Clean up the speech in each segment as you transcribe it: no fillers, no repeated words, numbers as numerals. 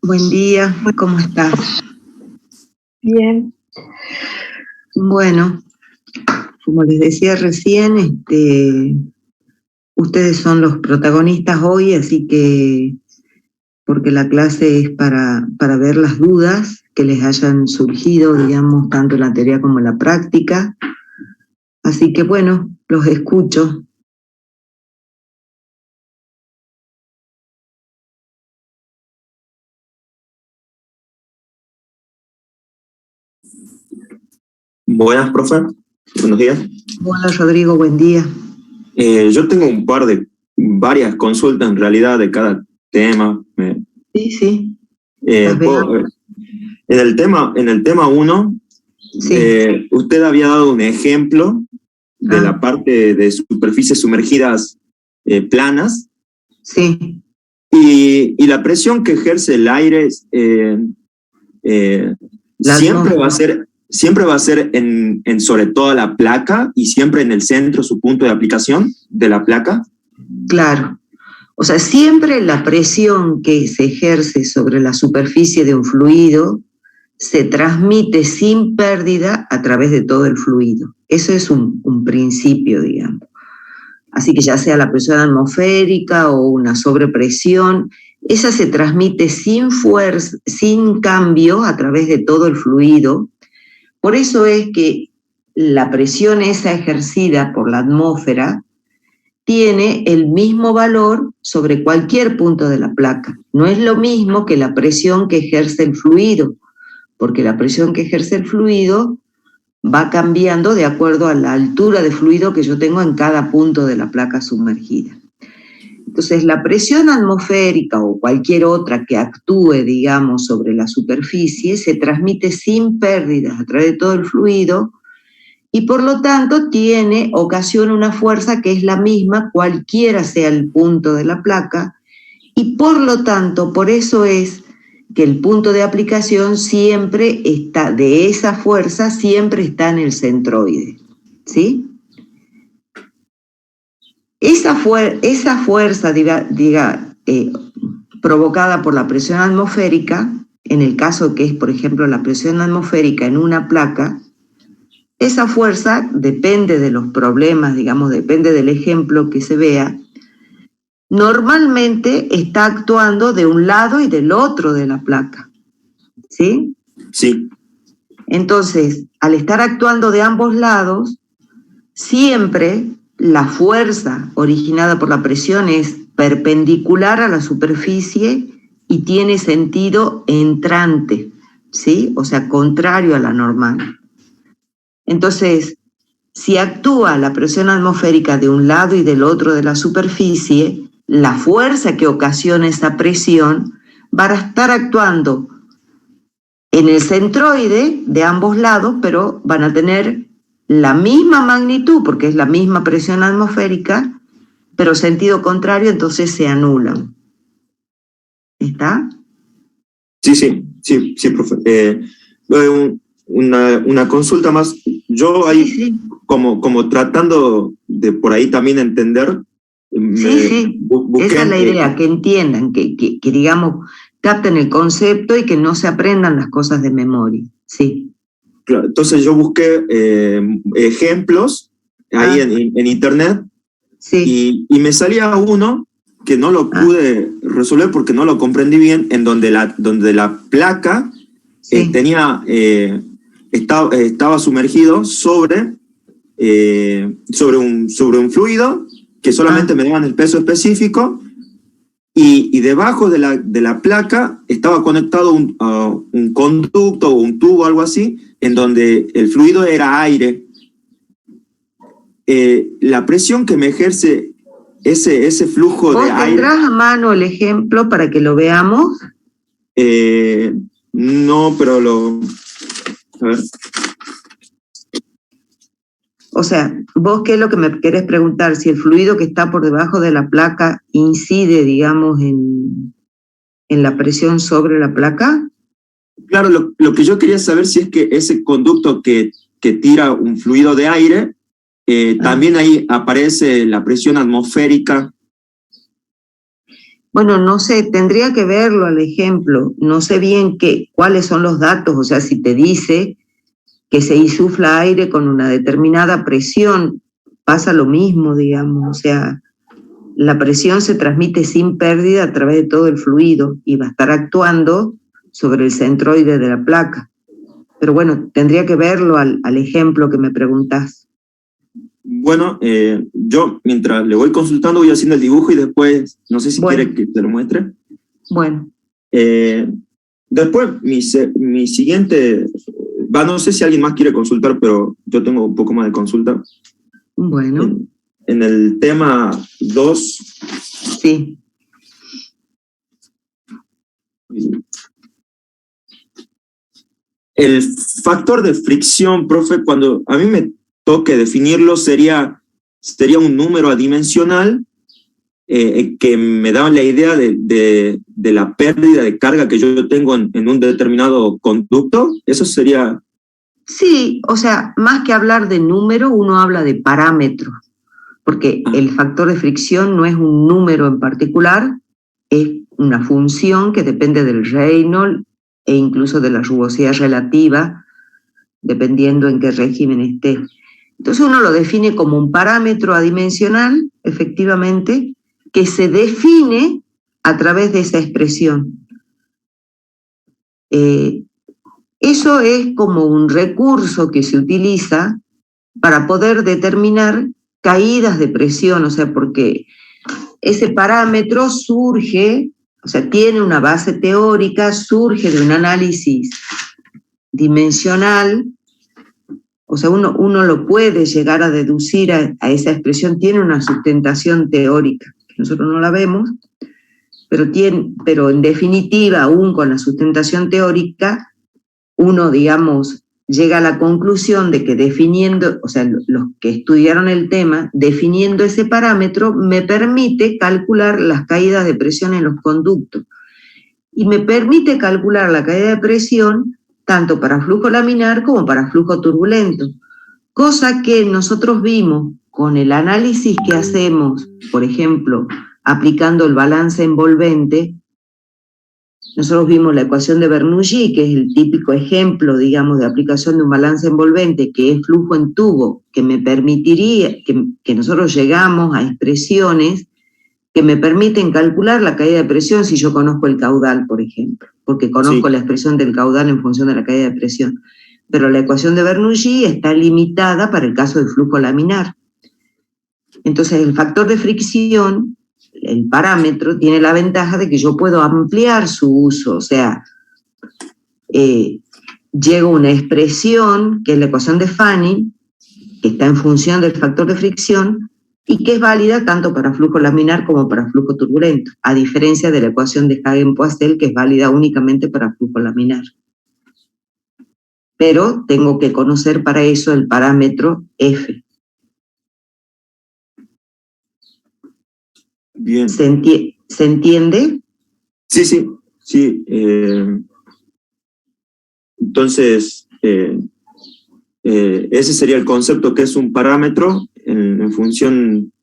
Buen día, ¿cómo estás? Bien. Bueno, como les decía recién, ustedes son los protagonistas hoy, así que, porque la clase es para ver las dudas que les hayan surgido, digamos, tanto en la teoría como en la práctica. Así que bueno, los escucho. Buenas, profe. Buenos días. Hola, Rodrigo, buen día. Yo tengo varias consultas en realidad de cada tema. Sí. En el tema 1, Sí. usted había dado un ejemplo de la parte de superficies sumergidas planas. Sí. Y la presión que ejerce el aire siempre va a ser en sobre toda la placa y siempre en el centro, su punto de aplicación de la placa. Claro. O sea, siempre la presión que se ejerce sobre la superficie de un fluido se transmite sin pérdida a través de todo el fluido. Eso es un principio, digamos. Así que ya sea la presión atmosférica o una sobrepresión, esa se transmite sin fuerza, sin cambio a través de todo el fluido. Por eso es que la presión esa ejercida por la atmósfera tiene el mismo valor sobre cualquier punto de la placa. No es lo mismo que la presión que ejerce el fluido, porque la presión que ejerce el fluido va cambiando de acuerdo a la altura de fluido que yo tengo en cada punto de la placa sumergida. Entonces, la presión atmosférica o cualquier otra que actúe, digamos, sobre la superficie se transmite sin pérdidas a través de todo el fluido y por lo tanto ocasiona una fuerza que es la misma cualquiera sea el punto de la placa y por lo tanto, por eso es que el punto de aplicación siempre está, de esa fuerza, siempre está en el centroide, ¿sí? Esa fuerza, provocada por la presión atmosférica, en el caso que es, por ejemplo, la presión atmosférica en una placa, esa fuerza depende de los problemas, digamos, depende del ejemplo que se vea, normalmente está actuando de un lado y del otro de la placa, ¿sí? Sí. Entonces, al estar actuando de ambos lados, siempre la fuerza originada por la presión es perpendicular a la superficie y tiene sentido entrante, ¿sí? O sea, contrario a la normal. Entonces, si actúa la presión atmosférica de un lado y del otro de la superficie, la fuerza que ocasiona esa presión va a estar actuando en el centroide de ambos lados, pero van a tener la misma magnitud, porque es la misma presión atmosférica, pero sentido contrario, entonces se anulan. ¿Está? Sí, profe. Una consulta más. Yo ahí, Sí. como tratando de por ahí también entender. Sí. Esa es la idea, que entiendan, que digamos, capten el concepto y que no se aprendan las cosas de memoria. Sí. Claro, entonces yo busqué ejemplos ahí en internet. Sí. Y me salía uno que no lo pude resolver porque no lo comprendí bien, en donde la placa sí. estaba sumergido sobre un fluido que solamente me daban el peso específico y debajo de la placa estaba conectado un conducto o un tubo, algo así, en donde el fluido era aire. La presión que me ejerce ese flujo de aire. ¿Vos tendrás a mano el ejemplo para que lo veamos? No, pero a ver. O sea, ¿vos qué es lo que me querés preguntar? Si el fluido que está por debajo de la placa incide, digamos, en la presión sobre la placa. Claro, lo que yo quería saber si es que ese conducto que tira un fluido de aire, también ahí aparece la presión atmosférica. Bueno, no sé, tendría que verlo al ejemplo. No sé bien cuáles son los datos, o sea, si te dice que se insufla aire con una determinada presión, pasa lo mismo, digamos, o sea, la presión se transmite sin pérdida a través de todo el fluido y va a estar actuando sobre el centroide de la placa. Pero bueno, tendría que verlo al ejemplo que me preguntás. Bueno, yo mientras le voy consultando voy haciendo el dibujo y después, no sé si quiere que te lo muestre. Bueno. Después, mi siguiente, no sé si alguien más quiere consultar, pero yo tengo un poco más de consulta. Bueno. En el tema 2. Sí. El factor de fricción, profe, cuando a mí me toque definirlo, sería un número adimensional que me da la idea de la pérdida de carga que yo tengo en un determinado conducto. Eso sería... Sí, o sea, más que hablar de número, uno habla de parámetros, porque el factor de fricción no es un número en particular, es una función que depende del Reynolds e incluso de la rugosidad relativa, dependiendo en qué régimen esté. Entonces uno lo define como un parámetro adimensional, efectivamente, que se define a través de esa expresión. Eso es como un recurso que se utiliza para poder determinar caídas de presión, o sea, porque ese parámetro surge, o sea, tiene una base teórica, surge de un análisis dimensional, o sea, uno lo puede llegar a deducir a esa expresión, tiene una sustentación teórica, que nosotros no la vemos, pero en definitiva, aún con la sustentación teórica, uno, digamos, llega a la conclusión de que definiendo, o sea, los que estudiaron el tema, definiendo ese parámetro, me permite calcular las caídas de presión en los conductos. Y me permite calcular la caída de presión tanto para flujo laminar como para flujo turbulento. Cosa que nosotros vimos con el análisis que hacemos, por ejemplo, aplicando el balance envolvente. Nosotros vimos la ecuación de Bernoulli, que es el típico ejemplo, digamos, de aplicación de un balance envolvente, que es flujo en tubo, que me permitiría, que nosotros llegamos a expresiones que me permiten calcular la caída de presión si yo conozco el caudal, por ejemplo, porque conozco la expresión del caudal en función de la caída de presión. Pero la ecuación de Bernoulli está limitada para el caso del flujo laminar. Entonces, el factor de fricción, el parámetro, tiene la ventaja de que yo puedo ampliar su uso, o sea, llego a una expresión, que es la ecuación de Fanning, que está en función del factor de fricción, y que es válida tanto para flujo laminar como para flujo turbulento, a diferencia de la ecuación de Hagen-Poiseuille, que es válida únicamente para flujo laminar. Pero tengo que conocer para eso el parámetro F. Bien. ¿Se entiende? Sí. Entonces, ese sería el concepto, que es un parámetro en función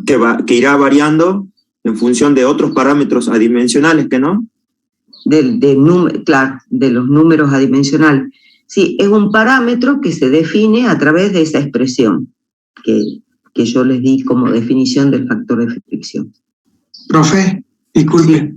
que irá variando en función de otros parámetros adimensionales, ¿que no? Claro, de los números adimensionales. Sí, es un parámetro que se define a través de esa expresión que yo les di como definición del factor de fricción. Profe, disculpe.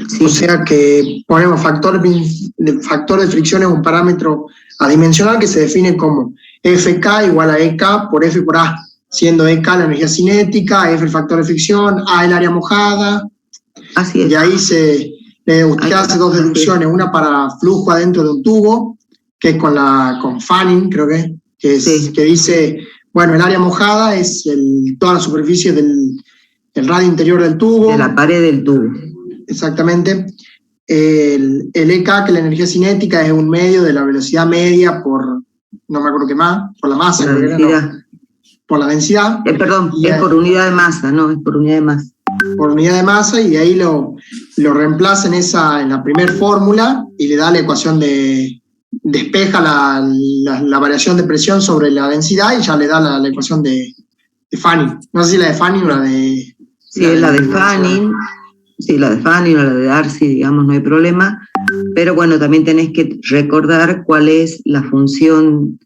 Sí. O sea que ponemos factor de fricción es un parámetro adimensional que se define como FK igual a EK por F por A, siendo EK la energía cinética, F el factor de fricción, A el área mojada. Así es. Y ahí usted hace dos deducciones, una para flujo adentro de un tubo, que es con Fanning, creo que dice, bueno, el área mojada es toda la superficie del radio interior del tubo. De la pared del tubo. Exactamente. El EK, que es la energía cinética, es un medio de la velocidad media por, no me acuerdo qué más, por la masa. Por la densidad. Por la densidad. Perdón, es por unidad de masa, no, es por unidad de masa. Por unidad de masa, y de ahí lo reemplaza en la primera fórmula y le da la ecuación despeja la variación de presión sobre la densidad y ya le da la ecuación de Fanning. No sé si la de Fanning o la de... Sí, es la de Fanning. Sí, la de Fanning o la de Darcy, digamos, no hay problema. Pero bueno, también tenés que recordar cuál es la función,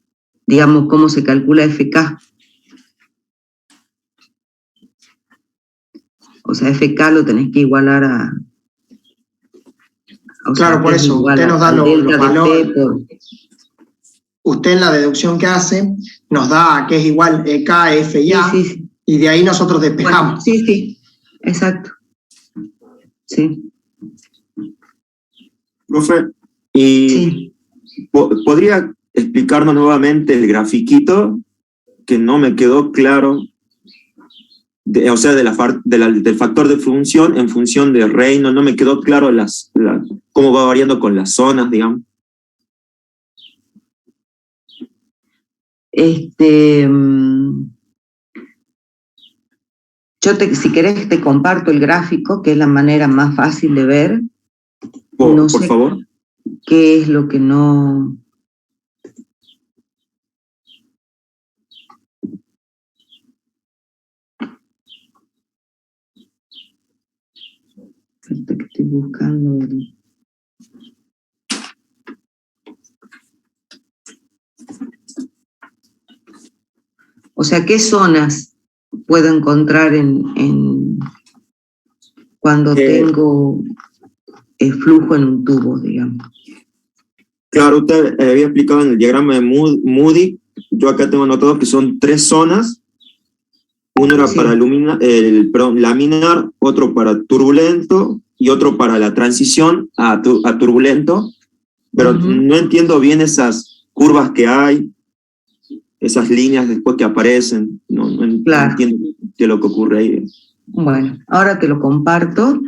digamos, cómo se calcula FK. O sea, FK lo tenés que igualar a... Claro, por eso, usted nos da los valores. Usted en la deducción que hace nos da que es igual EK, F y A, sí. Y de ahí nosotros despejamos. Bueno, sí, exacto. Sí. Profe, ¿y podría explicarnos nuevamente el grafiquito que no me quedó claro? O sea, del factor de función en función de Reynolds, no me quedó claro cómo va variando con las zonas, digamos. Si querés te comparto el gráfico, que es la manera más fácil de ver. Por favor. ¿Qué es lo que no...? Que estoy buscando el... O sea, ¿qué zonas puedo encontrar cuando tengo el flujo en un tubo, digamos? Claro, usted había explicado en el diagrama de Moody, yo acá tengo anotado que son 3 zonas. Uno era para laminar, otro para turbulento y otro para la transición a turbulento. Pero no entiendo bien esas curvas que hay, esas líneas después que aparecen. No entiendo qué es lo que ocurre ahí. Bueno, ahora te lo comparto.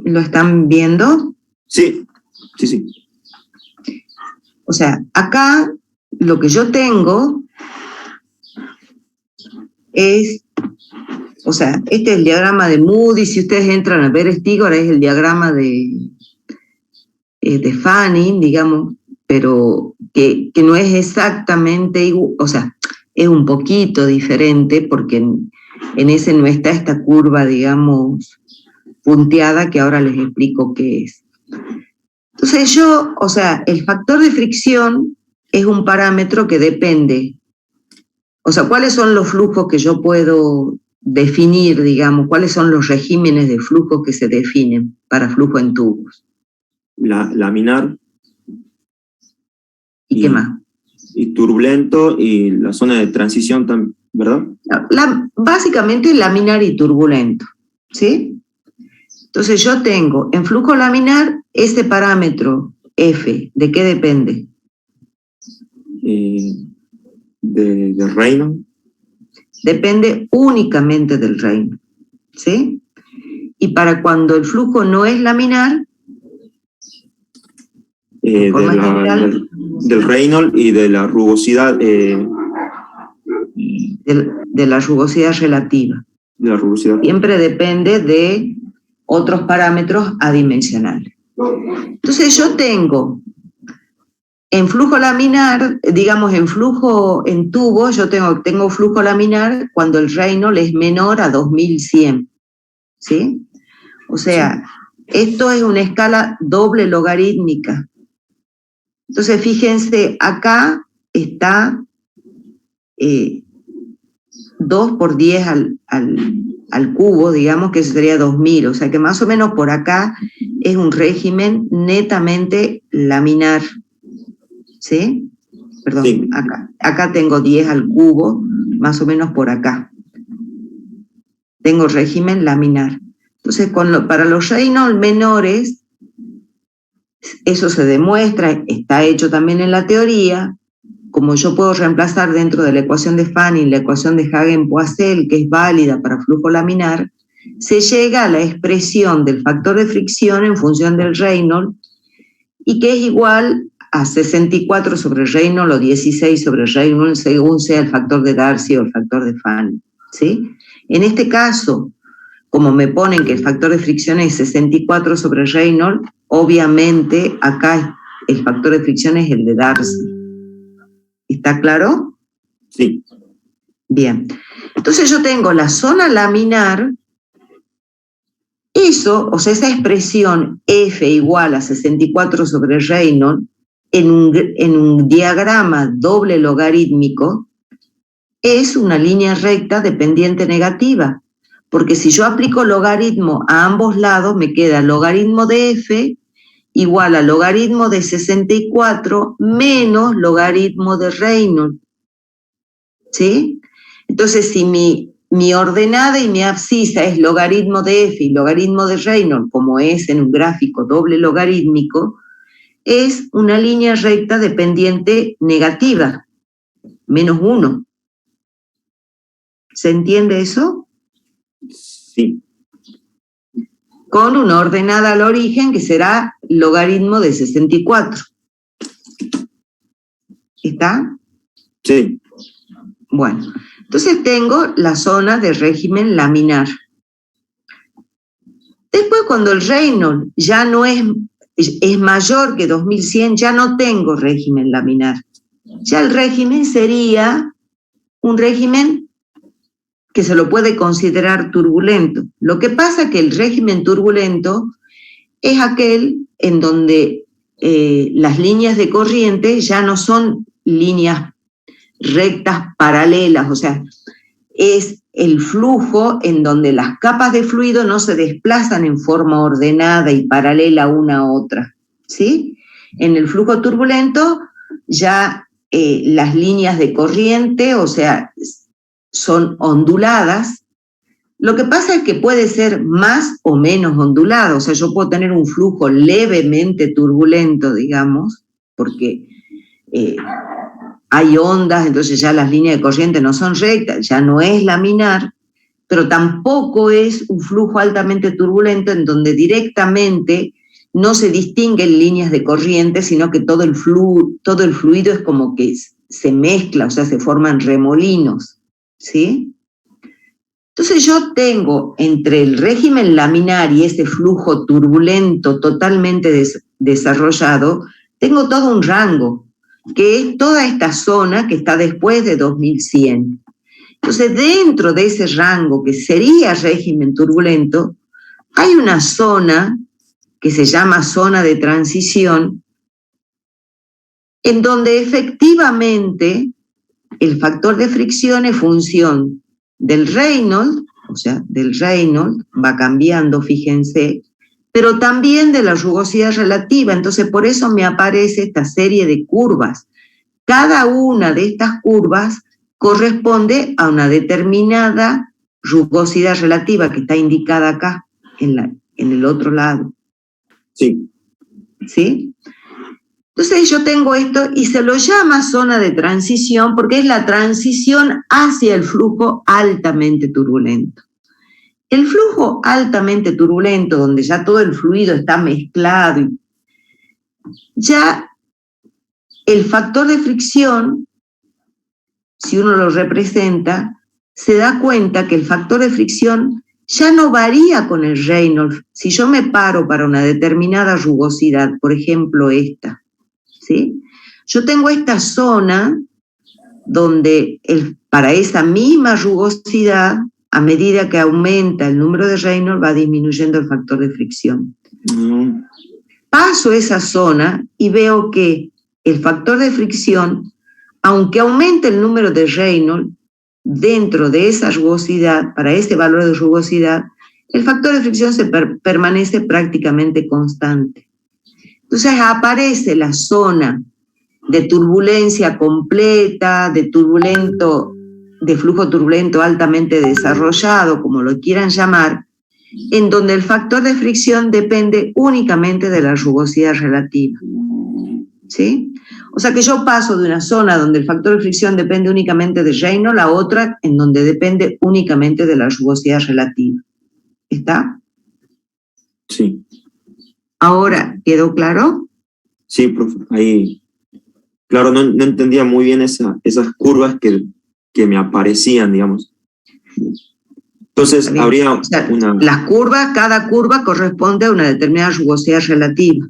¿Lo están viendo? Sí. O sea, acá lo que yo tengo es, o sea, este es el diagrama de Moody. Si ustedes entran a ver Stigor, es el diagrama de Fanning, digamos, pero que no es exactamente igual, o sea, es un poquito diferente porque en ese no está esta curva, digamos, punteada, que ahora les explico qué es. Entonces o sea, el factor de fricción es un parámetro que depende, o sea, ¿cuáles son los flujos que yo puedo definir, digamos? ¿Cuáles son los regímenes de flujos que se definen para flujo en tubos? Laminar. ¿Y qué más? Y turbulento y la zona de transición también, ¿verdad? Básicamente laminar y turbulento, ¿sí? Entonces yo tengo en flujo laminar ese parámetro F, ¿de qué depende? De Reynolds. Depende únicamente del Reynolds, ¿sí? Y para cuando el flujo no es laminar, del Reynolds y de la rugosidad. De la rugosidad relativa. De la rugosidad. Siempre depende de otros parámetros adimensionales. Entonces yo tengo en flujo laminar, digamos en tubo, yo tengo flujo laminar cuando el Reynolds es menor a 2100, ¿sí? O sea, esto es una escala doble logarítmica. Entonces fíjense, acá está 2 por 10 al cubo, digamos que eso sería 2000, o sea que más o menos por acá es un régimen netamente laminar, ¿sí? Perdón, sí. Acá tengo 10 al cubo, más o menos por acá. Tengo régimen laminar. Entonces, para los Reynolds menores, eso se demuestra, está hecho también en la teoría. Como yo puedo reemplazar dentro de la ecuación de Fanning la ecuación de Hagen-Poiseuille, que es válida para flujo laminar, se llega a la expresión del factor de fricción en función del Reynolds, y que es igual a 64 sobre Reynolds o 16 sobre Reynolds, según sea el factor de Darcy o el factor de Fanning, ¿sí? En este caso, como me ponen que el factor de fricción es 64 sobre Reynolds, obviamente acá el factor de fricción es el de Darcy. ¿Está claro? Sí. Bien. Entonces yo tengo la zona laminar, eso, o sea, esa expresión F igual a 64 sobre Reynolds, en un diagrama doble logarítmico, es una línea recta de pendiente negativa. Porque si yo aplico logaritmo a ambos lados, me queda logaritmo de F igual a logaritmo de 64 menos logaritmo de Reynolds. ¿Sí? Entonces, si mi ordenada y mi abscisa es logaritmo de F y logaritmo de Reynolds, como es en un gráfico doble logarítmico, es una línea recta de pendiente negativa, menos 1. ¿Se entiende eso? Sí. Con una ordenada al origen que será logaritmo de 64. ¿Está? Sí. Bueno, entonces tengo la zona de régimen laminar. Después, cuando el Reynolds ya no es mayor que 2100, ya no tengo régimen laminar. Ya el régimen sería un régimen que se lo puede considerar turbulento. Lo que pasa es que el régimen turbulento es aquel en donde las líneas de corriente ya no son líneas rectas paralelas, o sea, es el flujo en donde las capas de fluido no se desplazan en forma ordenada y paralela una a otra, ¿sí? En el flujo turbulento ya las líneas de corriente, o sea, son onduladas. Lo que pasa es que puede ser más o menos ondulado, o sea, yo puedo tener un flujo levemente turbulento, digamos, porque hay ondas, entonces ya las líneas de corriente no son rectas, ya no es laminar, pero tampoco es un flujo altamente turbulento en donde directamente no se distinguen líneas de corriente, sino que todo el fluido es como que se mezcla, o sea, se forman remolinos, ¿sí? Entonces yo tengo entre el régimen laminar y ese flujo turbulento totalmente desarrollado, tengo todo un rango, que es toda esta zona que está después de 2100. Entonces, dentro de ese rango que sería régimen turbulento, hay una zona que se llama zona de transición, en donde efectivamente el factor de fricción es función del Reynolds, o sea, del Reynolds, va cambiando, fíjense, pero también de la rugosidad relativa. Entonces, por eso me aparece esta serie de curvas. Cada una de estas curvas corresponde a una determinada rugosidad relativa que está indicada acá, en el otro lado. Sí. ¿Sí? Entonces yo tengo esto y se lo llama zona de transición porque es la transición hacia el flujo altamente turbulento. El flujo altamente turbulento, donde ya todo el fluido está mezclado, ya el factor de fricción, si uno lo representa, se da cuenta que el factor de fricción ya no varía con el Reynolds. Si yo me paro para una determinada rugosidad, por ejemplo esta, ¿sí? Yo tengo esta zona donde para esa misma rugosidad, a medida que aumenta el número de Reynolds, va disminuyendo el factor de fricción. Paso esa zona y veo que el factor de fricción, aunque aumente el número de Reynolds, dentro de esa rugosidad, para ese valor de rugosidad, el factor de fricción permanece prácticamente constante. Entonces aparece la zona de turbulencia completa, de flujo turbulento altamente desarrollado, como lo quieran llamar, en donde el factor de fricción depende únicamente de la rugosidad relativa. ¿Sí? O sea que yo paso de una zona donde el factor de fricción depende únicamente de Reynolds a otra en donde depende únicamente de la rugosidad relativa. ¿Está? Sí. Ahora, ¿quedó claro? Sí, profe. Ahí, claro, no entendía muy bien esas curvas que me aparecían, digamos. Entonces habría O sea, una... las curvas, cada curva corresponde a una determinada rugosidad relativa.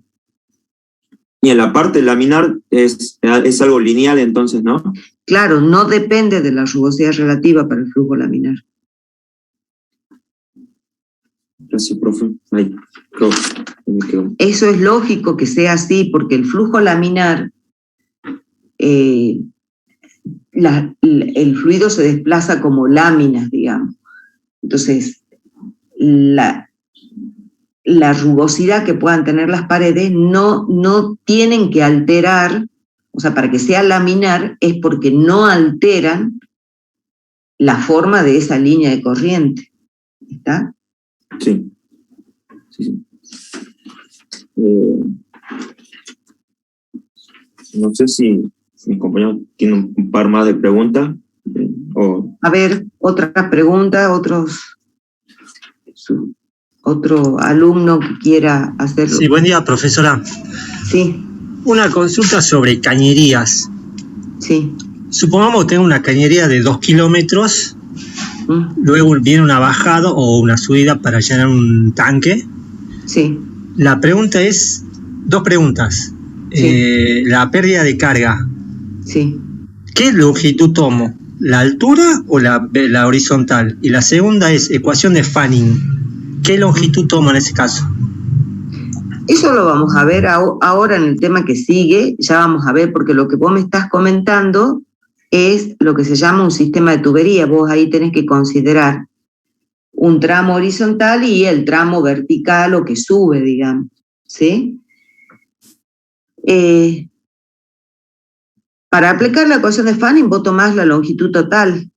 Y en la parte laminar es algo lineal entonces, ¿no? Claro, no depende de la rugosidad relativa para el flujo laminar. Gracias, profe. Ahí me quedo. Eso es lógico que sea así, porque el flujo laminar, el fluido se desplaza como láminas, digamos. Entonces, la rugosidad que puedan tener las paredes no tienen que alterar, o sea, para que sea laminar es porque no alteran la forma de esa línea de corriente. ¿Está? Sí. No sé si mi compañero tiene un par más de preguntas. A ver, otra pregunta, otro alumno que quiera hacerlo. Sí, buen día, profesora. Sí. Una consulta sobre cañerías. Sí. Supongamos que tengo una cañería de 2 kilómetros, luego viene una bajada o una subida para llenar un tanque. Sí. La pregunta es, dos preguntas. Sí. La pérdida de carga. Sí. ¿Qué longitud tomo? ¿La altura o la horizontal? Y la segunda es ecuación de Fanning. ¿Qué longitud tomo en ese caso? Eso lo vamos a ver ahora en el tema que sigue, ya vamos a ver, porque lo que vos me estás comentando es lo que se llama un sistema de tubería. Vos ahí tenés que considerar un tramo horizontal y el tramo vertical o que sube, digamos, ¿sí? Para aplicar la ecuación de Fanning, vos tomás la longitud total.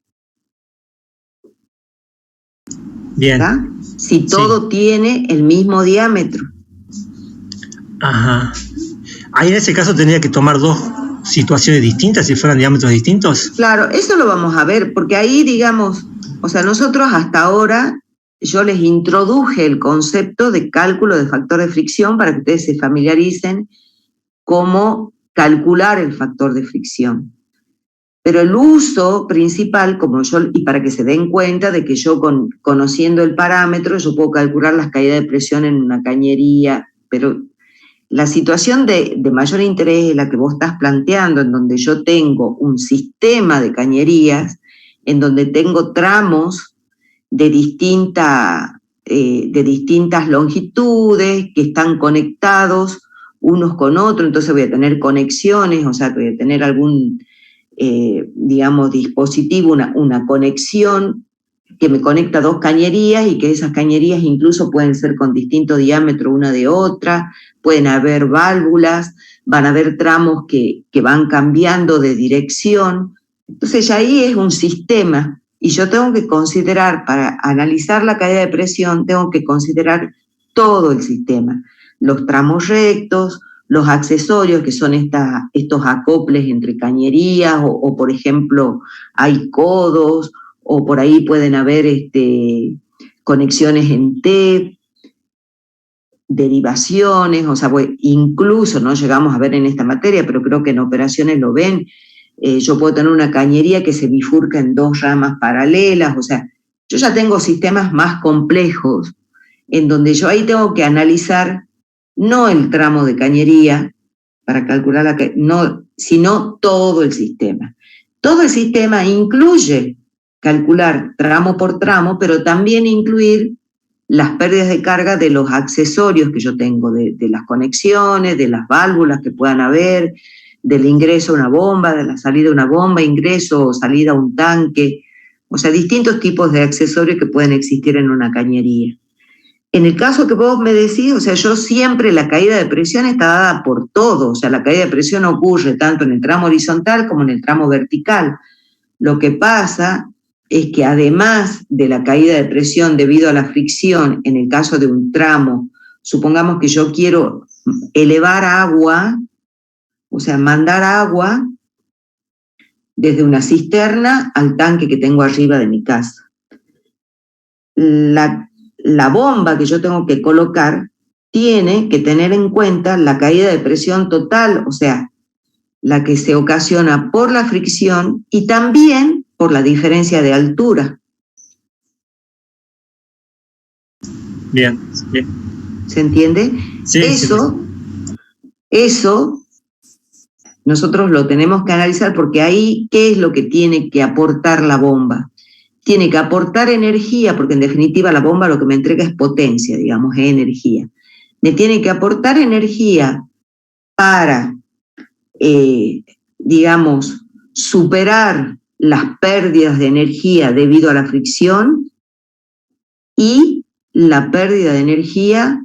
Bien. ¿Está? Si todo tiene el mismo diámetro. Ajá. Ahí en ese caso tendría que tomar dos situaciones distintas si fueran diámetros distintos. Claro, eso lo vamos a ver, porque ahí, digamos, o sea, nosotros hasta ahora, yo les introduje el concepto de cálculo de factor de fricción para que ustedes se familiaricen cómo calcular el factor de fricción. Pero el uso principal, y para que se den cuenta de que yo conociendo el parámetro, yo puedo calcular las caídas de presión en una cañería, pero la situación de mayor interés es la que vos estás planteando, en donde yo tengo un sistema de cañerías, en donde tengo tramos de distintas longitudes que están conectados unos con otros, entonces voy a tener conexiones, o sea, que voy a tener algún, dispositivo, una conexión que me conecta a dos cañerías y que esas cañerías incluso pueden ser con distinto diámetro una de otra, pueden haber válvulas, van a haber tramos que van cambiando de dirección. Entonces ya ahí es un sistema y yo tengo que considerar, para analizar la caída de presión, tengo que considerar todo el sistema, los tramos rectos, los accesorios, que son estos acoples entre cañerías, o por ejemplo hay codos, o por ahí pueden haber conexiones en T, derivaciones, o sea, incluso no llegamos a ver en esta materia, pero creo que en operaciones lo ven, yo puedo tener una cañería que se bifurca en dos ramas paralelas, o sea, yo ya tengo sistemas más complejos, en donde yo ahí tengo que analizar no el tramo de cañería para calcular sino todo el sistema. Todo el sistema incluye calcular tramo por tramo, pero también incluir las pérdidas de carga de los accesorios que yo tengo, de las conexiones, de las válvulas que puedan haber, del ingreso a una bomba, de la salida a una bomba, ingreso o salida a un tanque, o sea, distintos tipos de accesorios que pueden existir en una cañería. En el caso que vos me decís, o sea, yo siempre la caída de presión está dada por todo, o sea, la caída de presión ocurre tanto en el tramo horizontal como en el tramo vertical. Lo que pasa es que además de la caída de presión debido a la fricción, en el caso de un tramo, supongamos que yo quiero elevar agua, o sea, mandar agua desde una cisterna al tanque que tengo arriba de mi casa. La bomba que yo tengo que colocar tiene que tener en cuenta la caída de presión total, o sea, la que se ocasiona por la fricción y también por la diferencia de altura. Bien. ¿Se entiende? Sí, Eso nosotros lo tenemos que analizar porque ahí, ¿qué es lo que tiene que aportar la bomba? Tiene que aportar energía, porque en definitiva la bomba lo que me entrega es potencia, digamos, es energía. Me tiene que aportar energía para, digamos, superar las pérdidas de energía debido a la fricción y la pérdida de energía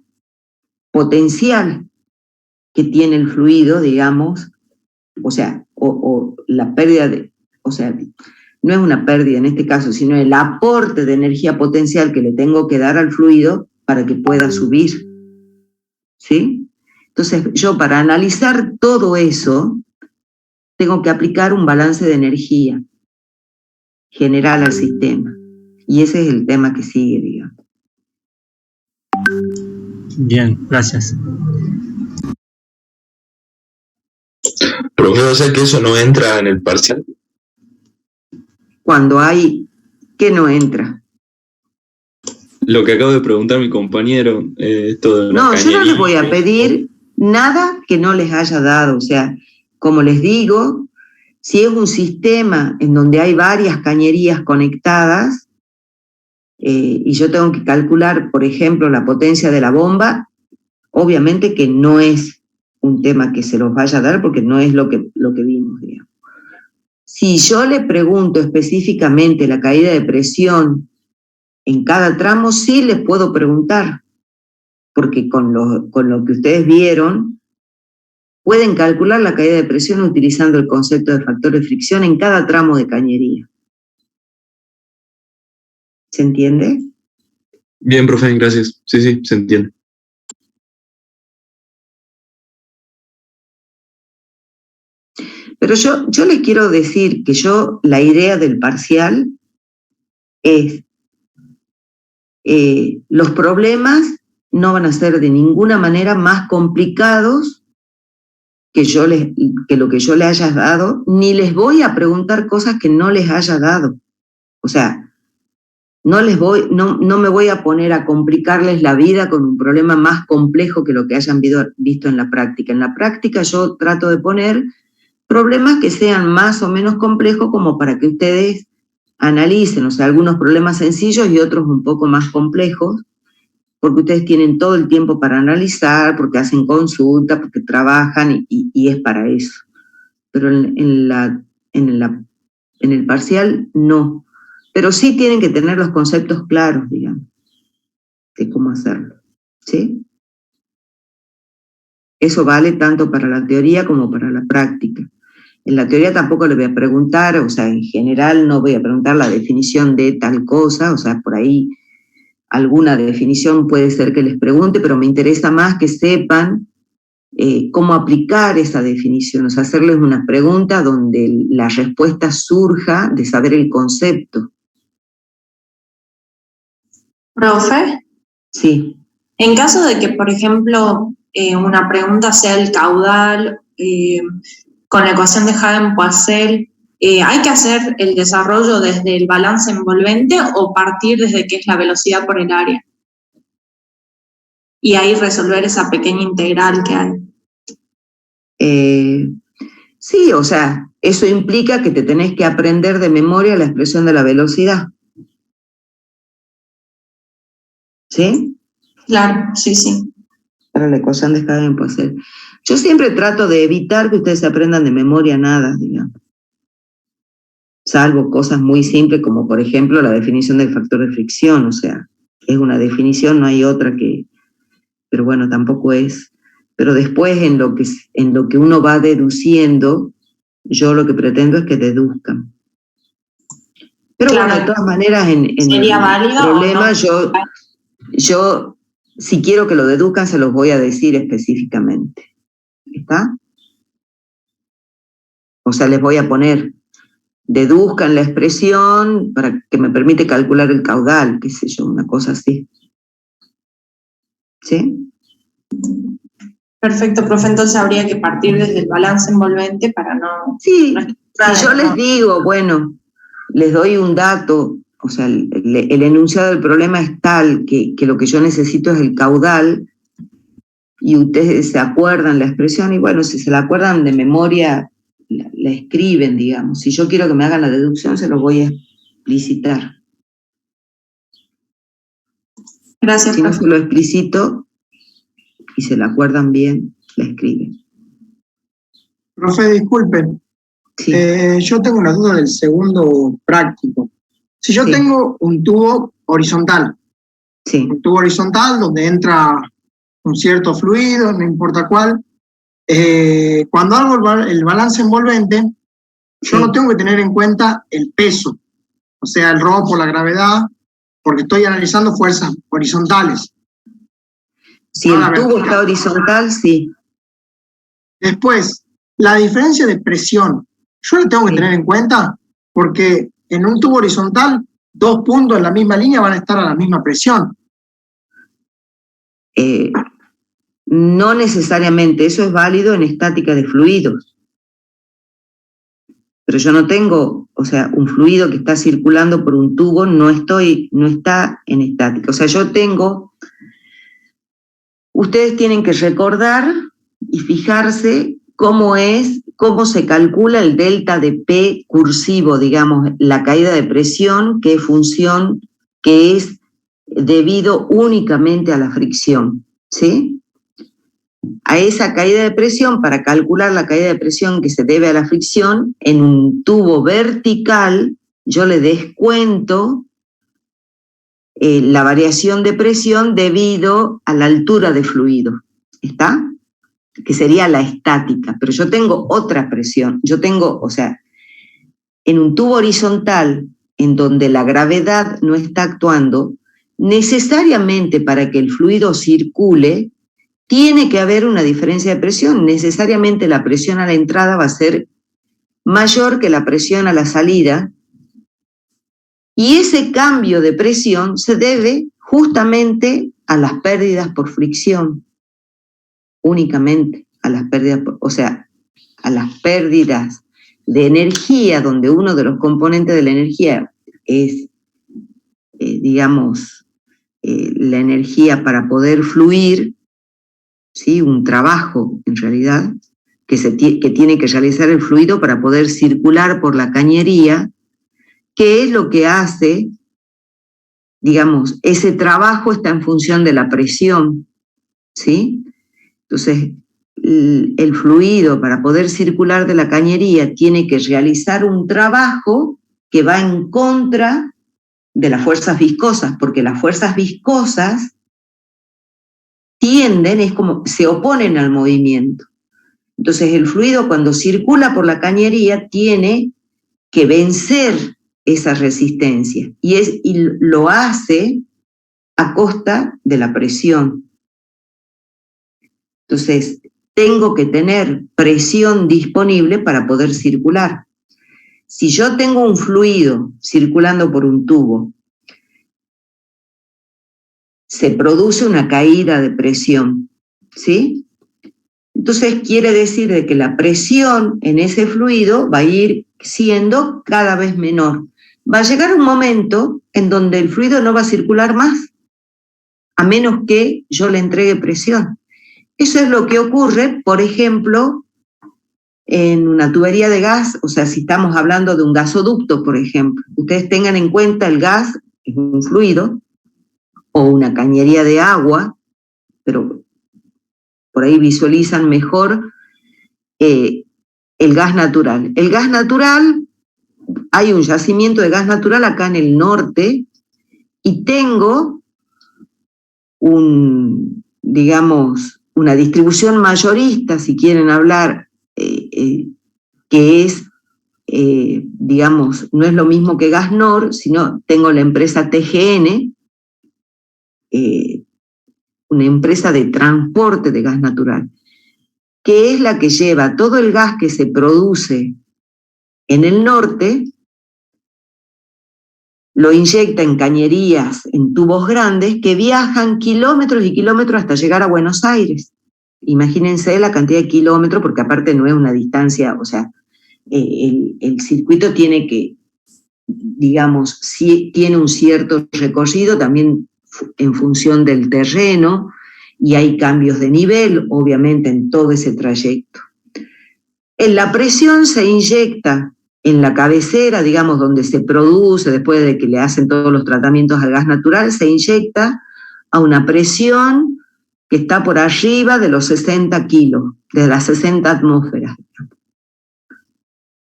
potencial que tiene el fluido, digamos, o sea, o la pérdida de, o sea, no es una pérdida en este caso, sino el aporte de energía potencial que le tengo que dar al fluido para que pueda subir, ¿sí? Entonces, yo para analizar todo eso, tengo que aplicar un balance de energía general al sistema. Y ese es el tema que sigue, digamos. Bien, gracias. Pero o sea que eso no entra en el parcial. Cuando hay, ¿qué no entra? Lo que acabo de preguntar mi compañero, esto de No, yo no les voy a pedir nada que no les haya dado. O sea, como les digo, si es un sistema en donde hay varias cañerías conectadas y yo tengo que calcular, por ejemplo, la potencia de la bomba, obviamente que no es un tema que se los vaya a dar porque no es lo que vimos, digamos. Si yo le pregunto específicamente la caída de presión en cada tramo, sí les puedo preguntar, porque con lo que ustedes vieron, pueden calcular la caída de presión utilizando el concepto de factor de fricción en cada tramo de cañería. ¿Se entiende? Bien, profe, gracias. Sí, se entiende. Pero yo les quiero decir que la idea del parcial es los problemas no van a ser de ninguna manera más complicados que lo que yo les haya dado, ni les voy a preguntar cosas que no les haya dado. O sea, no me voy a poner a complicarles la vida con un problema más complejo que lo que hayan visto en la práctica. En la práctica yo trato de poner problemas que sean más o menos complejos como para que ustedes analicen, o sea, algunos problemas sencillos y otros un poco más complejos, porque ustedes tienen todo el tiempo para analizar, porque hacen consulta, porque trabajan y es para eso. Pero en el parcial no. Pero sí tienen que tener los conceptos claros, digamos, de cómo hacerlo, ¿sí? Eso vale tanto para la teoría como para la práctica. En la teoría tampoco le voy a preguntar, o sea, en general no voy a preguntar la definición de tal cosa, o sea, por ahí alguna definición puede ser que les pregunte, pero me interesa más que sepan cómo aplicar esa definición, o sea, hacerles una pregunta donde la respuesta surja de saber el concepto. Profe, Sí. en caso de que, por ejemplo, una pregunta sea el caudal con la ecuación de Hagen-Poiseuille, ¿hay que hacer el desarrollo desde el balance envolvente o partir desde qué es la velocidad por el área? Y ahí resolver esa pequeña integral que hay. Sí, o sea, eso implica que te tenés que aprender de memoria la expresión de la velocidad. ¿Sí? Claro, sí. Para la ecuación de Hagen-Poiseuille. Yo siempre trato de evitar que ustedes se aprendan de memoria nada, digamos. Salvo cosas muy simples como, por ejemplo, la definición del factor de fricción. O sea, es una definición, no hay otra que... Pero bueno, tampoco es... Pero después, en lo que uno va deduciendo, yo lo que pretendo es que deduzcan. Pero claro, bueno, de todas maneras, en el problema, no? yo, si quiero que lo deduzcan, se los voy a decir específicamente. ¿Está? O sea, les voy a poner, deduzcan la expresión para que me permite calcular el caudal, qué sé yo, una cosa así. ¿Sí? Perfecto, profe, entonces habría que partir desde el balance envolvente para no... Sí, si yo les digo, bueno, les doy un dato, o sea, el enunciado del problema es tal que lo que yo necesito es el caudal, y ustedes se acuerdan la expresión, y bueno, si se la acuerdan de memoria, la escriben, digamos. Si yo quiero que me hagan la deducción, se los voy a explicitar. Gracias, Si no profe. se lo explicito y se la acuerdan bien, la escriben. Profe, disculpen, Sí, yo tengo una duda del segundo práctico. Si yo Sí. tengo un tubo horizontal sí, donde entra un cierto fluido, no importa cuál, cuando hago el balance envolvente, yo Sí. no tengo que tener en cuenta el peso, o sea, el robo, la gravedad, porque estoy analizando fuerzas horizontales. Si No, el la tubo vertical. está horizontal, sí. Después, la diferencia de presión, yo la tengo que Sí. tener en cuenta porque en un tubo horizontal, 2 puntos en la misma línea van a estar a la misma presión. No necesariamente, eso es válido en estática de fluidos. Pero yo no tengo, o sea, un fluido que está circulando por un tubo, no está en estática. O sea, yo tengo, ustedes tienen que recordar y fijarse cómo se calcula el delta de P cursivo, digamos, la caída de presión, que es debido únicamente a la fricción, ¿sí? A esa caída de presión, para calcular la caída de presión que se debe a la fricción, en un tubo vertical yo le descuento la variación de presión debido a la altura de fluido, ¿está? Que sería la estática, pero yo tengo otra presión, o sea, en un tubo horizontal en donde la gravedad no está actuando, necesariamente para que el fluido circule, tiene que haber una diferencia de presión. Necesariamente la presión a la entrada va a ser mayor que la presión a la salida, y ese cambio de presión se debe justamente a las pérdidas por fricción, únicamente a las pérdidas, a las pérdidas de energía, donde uno de los componentes de la energía es, la energía para poder fluir, ¿sí? Un trabajo, en realidad, que tiene que realizar el fluido para poder circular por la cañería, que es lo que hace, digamos, ese trabajo está en función de la presión, ¿sí? Entonces, el fluido para poder circular de la cañería tiene que realizar un trabajo que va en contra de las fuerzas viscosas, porque las fuerzas viscosas se oponen al movimiento. Entonces el fluido cuando circula por la cañería tiene que vencer esa resistencia y lo hace a costa de la presión. Entonces tengo que tener presión disponible para poder circular. Si yo tengo un fluido circulando por un tubo, se produce una caída de presión, ¿sí? Entonces quiere decir de que la presión en ese fluido va a ir siendo cada vez menor. Va a llegar un momento en donde el fluido no va a circular más, a menos que yo le entregue presión. Eso es lo que ocurre, por ejemplo, en una tubería de gas, o sea, si estamos hablando de un gasoducto, por ejemplo. Ustedes tengan en cuenta el gas es un fluido, o una cañería de agua, pero por ahí visualizan mejor el gas natural. El gas natural, hay un yacimiento de gas natural acá en el norte y tengo una distribución mayorista, si quieren hablar, que es, no es lo mismo que Gasnor, sino tengo la empresa TGN, una empresa de transporte de gas natural, que es la que lleva todo el gas que se produce en el norte, lo inyecta en cañerías, en tubos grandes, que viajan kilómetros y kilómetros hasta llegar a Buenos Aires. Imagínense la cantidad de kilómetros, porque aparte no es una distancia, o sea, el circuito tiene que digamos, si tiene un cierto recorrido también en función del terreno, y hay cambios de nivel, obviamente, en todo ese trayecto. La presión se inyecta en la cabecera, digamos, donde se produce, después de que le hacen todos los tratamientos al gas natural, se inyecta a una presión que está por arriba de los 60 kilos, de las 60 atmósferas.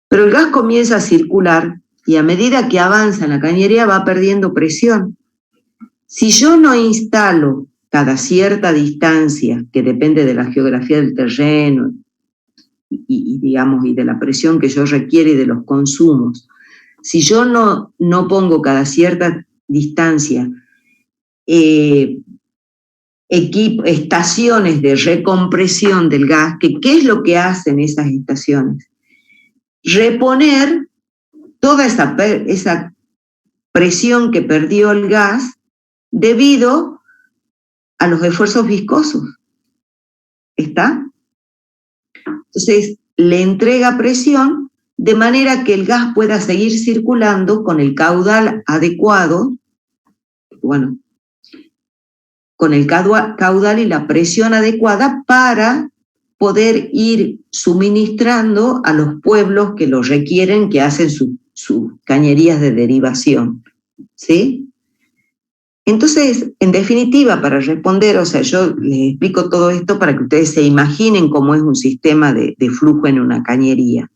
Pero el gas comienza a circular y a medida que avanza en la cañería va perdiendo presión. Si yo no instalo cada cierta distancia, que depende de la geografía del terreno digamos, y de la presión que yo requiere y de los consumos, si yo no pongo cada cierta distancia estaciones de recompresión del gas, ¿qué es lo que hacen esas estaciones? Reponer toda esa presión que perdió el gas debido a los esfuerzos viscosos. ¿Está? Entonces, le entrega presión de manera que el gas pueda seguir circulando con el caudal adecuado, bueno, con el caudal y la presión adecuada para poder ir suministrando a los pueblos que lo requieren, que hacen sus cañerías de derivación, ¿sí? Entonces, en definitiva, para responder, o sea, yo les explico todo esto para que ustedes se imaginen cómo es un sistema de flujo en una cañería.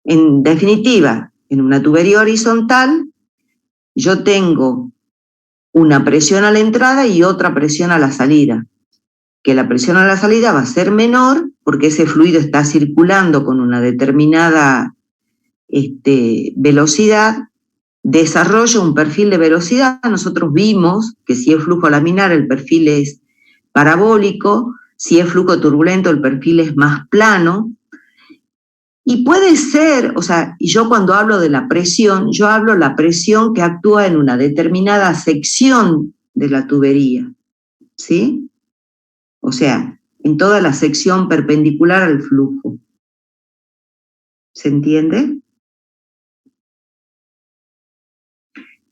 En definitiva, en una tubería horizontal, yo tengo una presión a la entrada y otra presión a la salida. Que la presión a la salida va a ser menor porque ese fluido está circulando con una determinada velocidad, desarrolla un perfil de velocidad. Nosotros vimos que si es flujo laminar el perfil es parabólico, si es flujo turbulento el perfil es más plano, y puede ser, o sea, y yo cuando hablo de la presión, yo hablo de la presión que actúa en una determinada sección de la tubería, ¿sí? O sea, en toda la sección perpendicular al flujo. ¿Se entiende?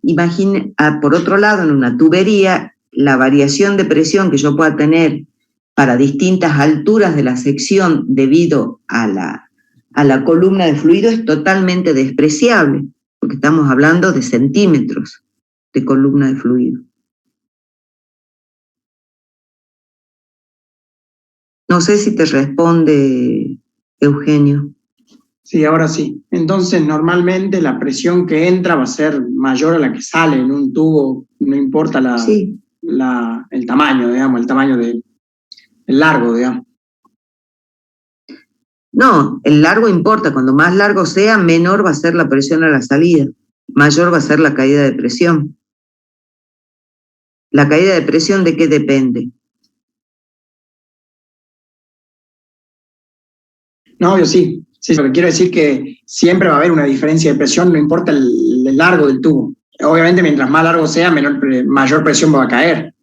Imagine, por otro lado, en una tubería, la variación de presión que yo pueda tener para distintas alturas de la sección debido a la columna de fluido es totalmente despreciable, porque estamos hablando de centímetros de columna de fluido. No sé si te responde, Eugenio. Sí, ahora sí. Entonces, normalmente la presión que entra va a ser mayor a la que sale en un tubo, no importa el tamaño, digamos, el tamaño del largo, digamos. No, el largo importa. Cuando más largo sea, menor va a ser la presión a la salida. Mayor va a ser la caída de presión. ¿La caída de presión de qué depende? No, yo sí. Sí, lo que quiero decir es que siempre va a haber una diferencia de presión, no importa el largo del tubo. Obviamente, mientras más largo sea, mayor presión va a caer.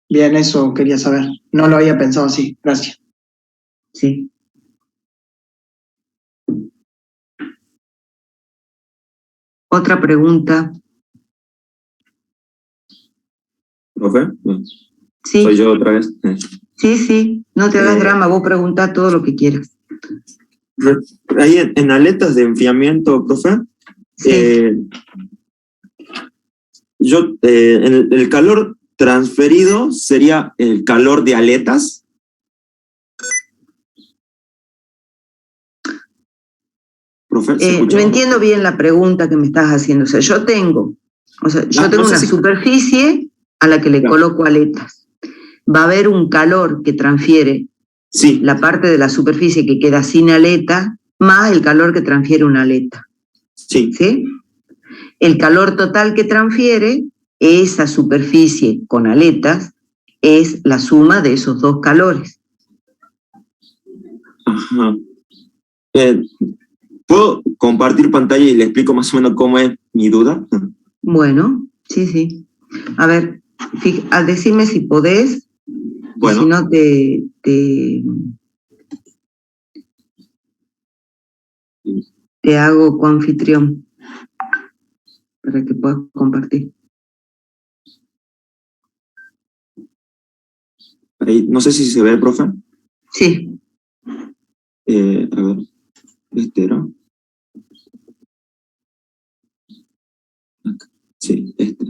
Bien, eso quería saber. No lo había pensado así. Gracias. Sí. Otra pregunta. ¿Profe? Sí. Soy yo otra vez. Sí, no te hagas drama, vos preguntá todo lo que quieras. Ahí en aletas de enfriamiento, profe, Sí. El calor transferido sería el calor de aletas. Profe, no entiendo bien la pregunta que me estás haciendo. O sea, yo tengo una superficie a la que le coloco aletas. Va a haber un calor que transfiere la parte de la superficie que queda sin aleta, más el calor que transfiere una aleta. Sí. El calor total que transfiere esa superficie con aletas es la suma de esos dos calores. Ajá. ¿Puedo compartir pantalla y le explico más o menos cómo es mi duda? Bueno, sí. A ver, decime si podés. Bueno. Si no, te hago coanfitrión para que puedas compartir. Ahí, no sé si se ve, profe. Sí. A ver, este era. Sí, este.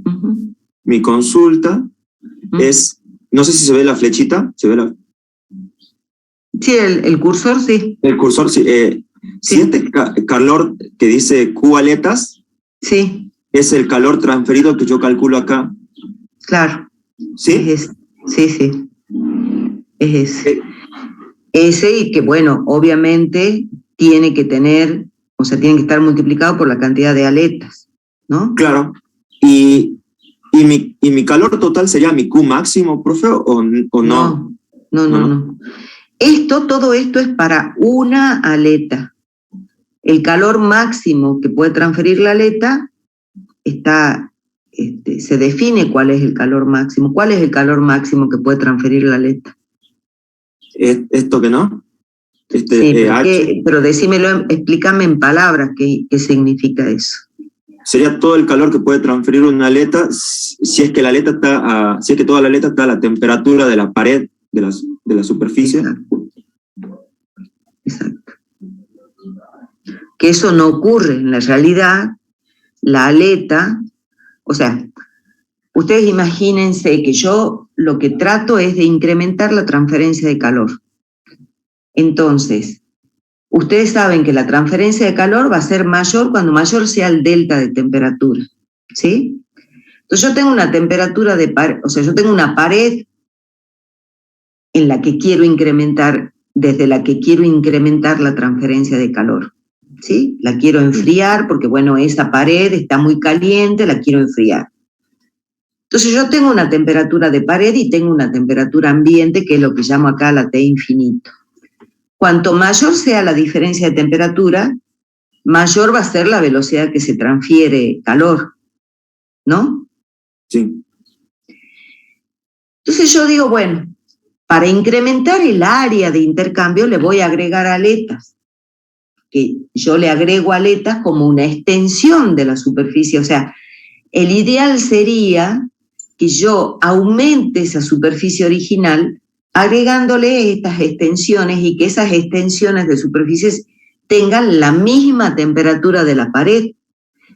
Uh-huh. Mi consulta es, no sé si se ve la flechita, ¿se ve la? Sí, el cursor, sí. El cursor, sí. Si este calor que dice Q aletas, sí, es el calor transferido que yo calculo acá. Claro. ¿Sí? Es ese. Es ese. Ese, y que bueno, obviamente tiene que tener, o sea, tiene que estar multiplicado por la cantidad de aletas, ¿no? Claro. ¿Y mi calor total sería mi Q máximo, profe, o no? No. Todo esto es para una aleta. El calor máximo que puede transferir la aleta se define cuál es el calor máximo. ¿Cuál es el calor máximo que puede transferir la aleta? ¿Esto que no? Sí, pero decímelo, explícame en palabras qué significa eso. Sería todo el calor que puede transferir una aleta si es que la aleta está si es que toda la aleta está a la temperatura de la pared de la superficie. Exacto. Que eso no ocurre en la realidad. La aleta, o sea, ustedes imagínense que yo lo que trato es de incrementar la transferencia de calor. Entonces, ustedes saben que la transferencia de calor va a ser mayor cuando mayor sea el delta de temperatura, ¿sí? Entonces yo tengo una temperatura de pared, o sea, yo tengo una pared en la que quiero incrementar, desde la que quiero incrementar la transferencia de calor, ¿sí? La quiero enfriar porque, bueno, esa pared está muy caliente, la quiero enfriar. Entonces yo tengo una temperatura de pared y tengo una temperatura ambiente, que es lo que llamo acá la T infinito. Cuanto mayor sea la diferencia de temperatura, mayor va a ser la velocidad que se transfiere calor, ¿no? Sí. Entonces yo digo, bueno, para incrementar el área de intercambio le voy a agregar aletas, que yo le agrego aletas como una extensión de la superficie. O sea, el ideal sería que yo aumente esa superficie original agregándole estas extensiones y que esas extensiones de superficies tengan la misma temperatura de la pared.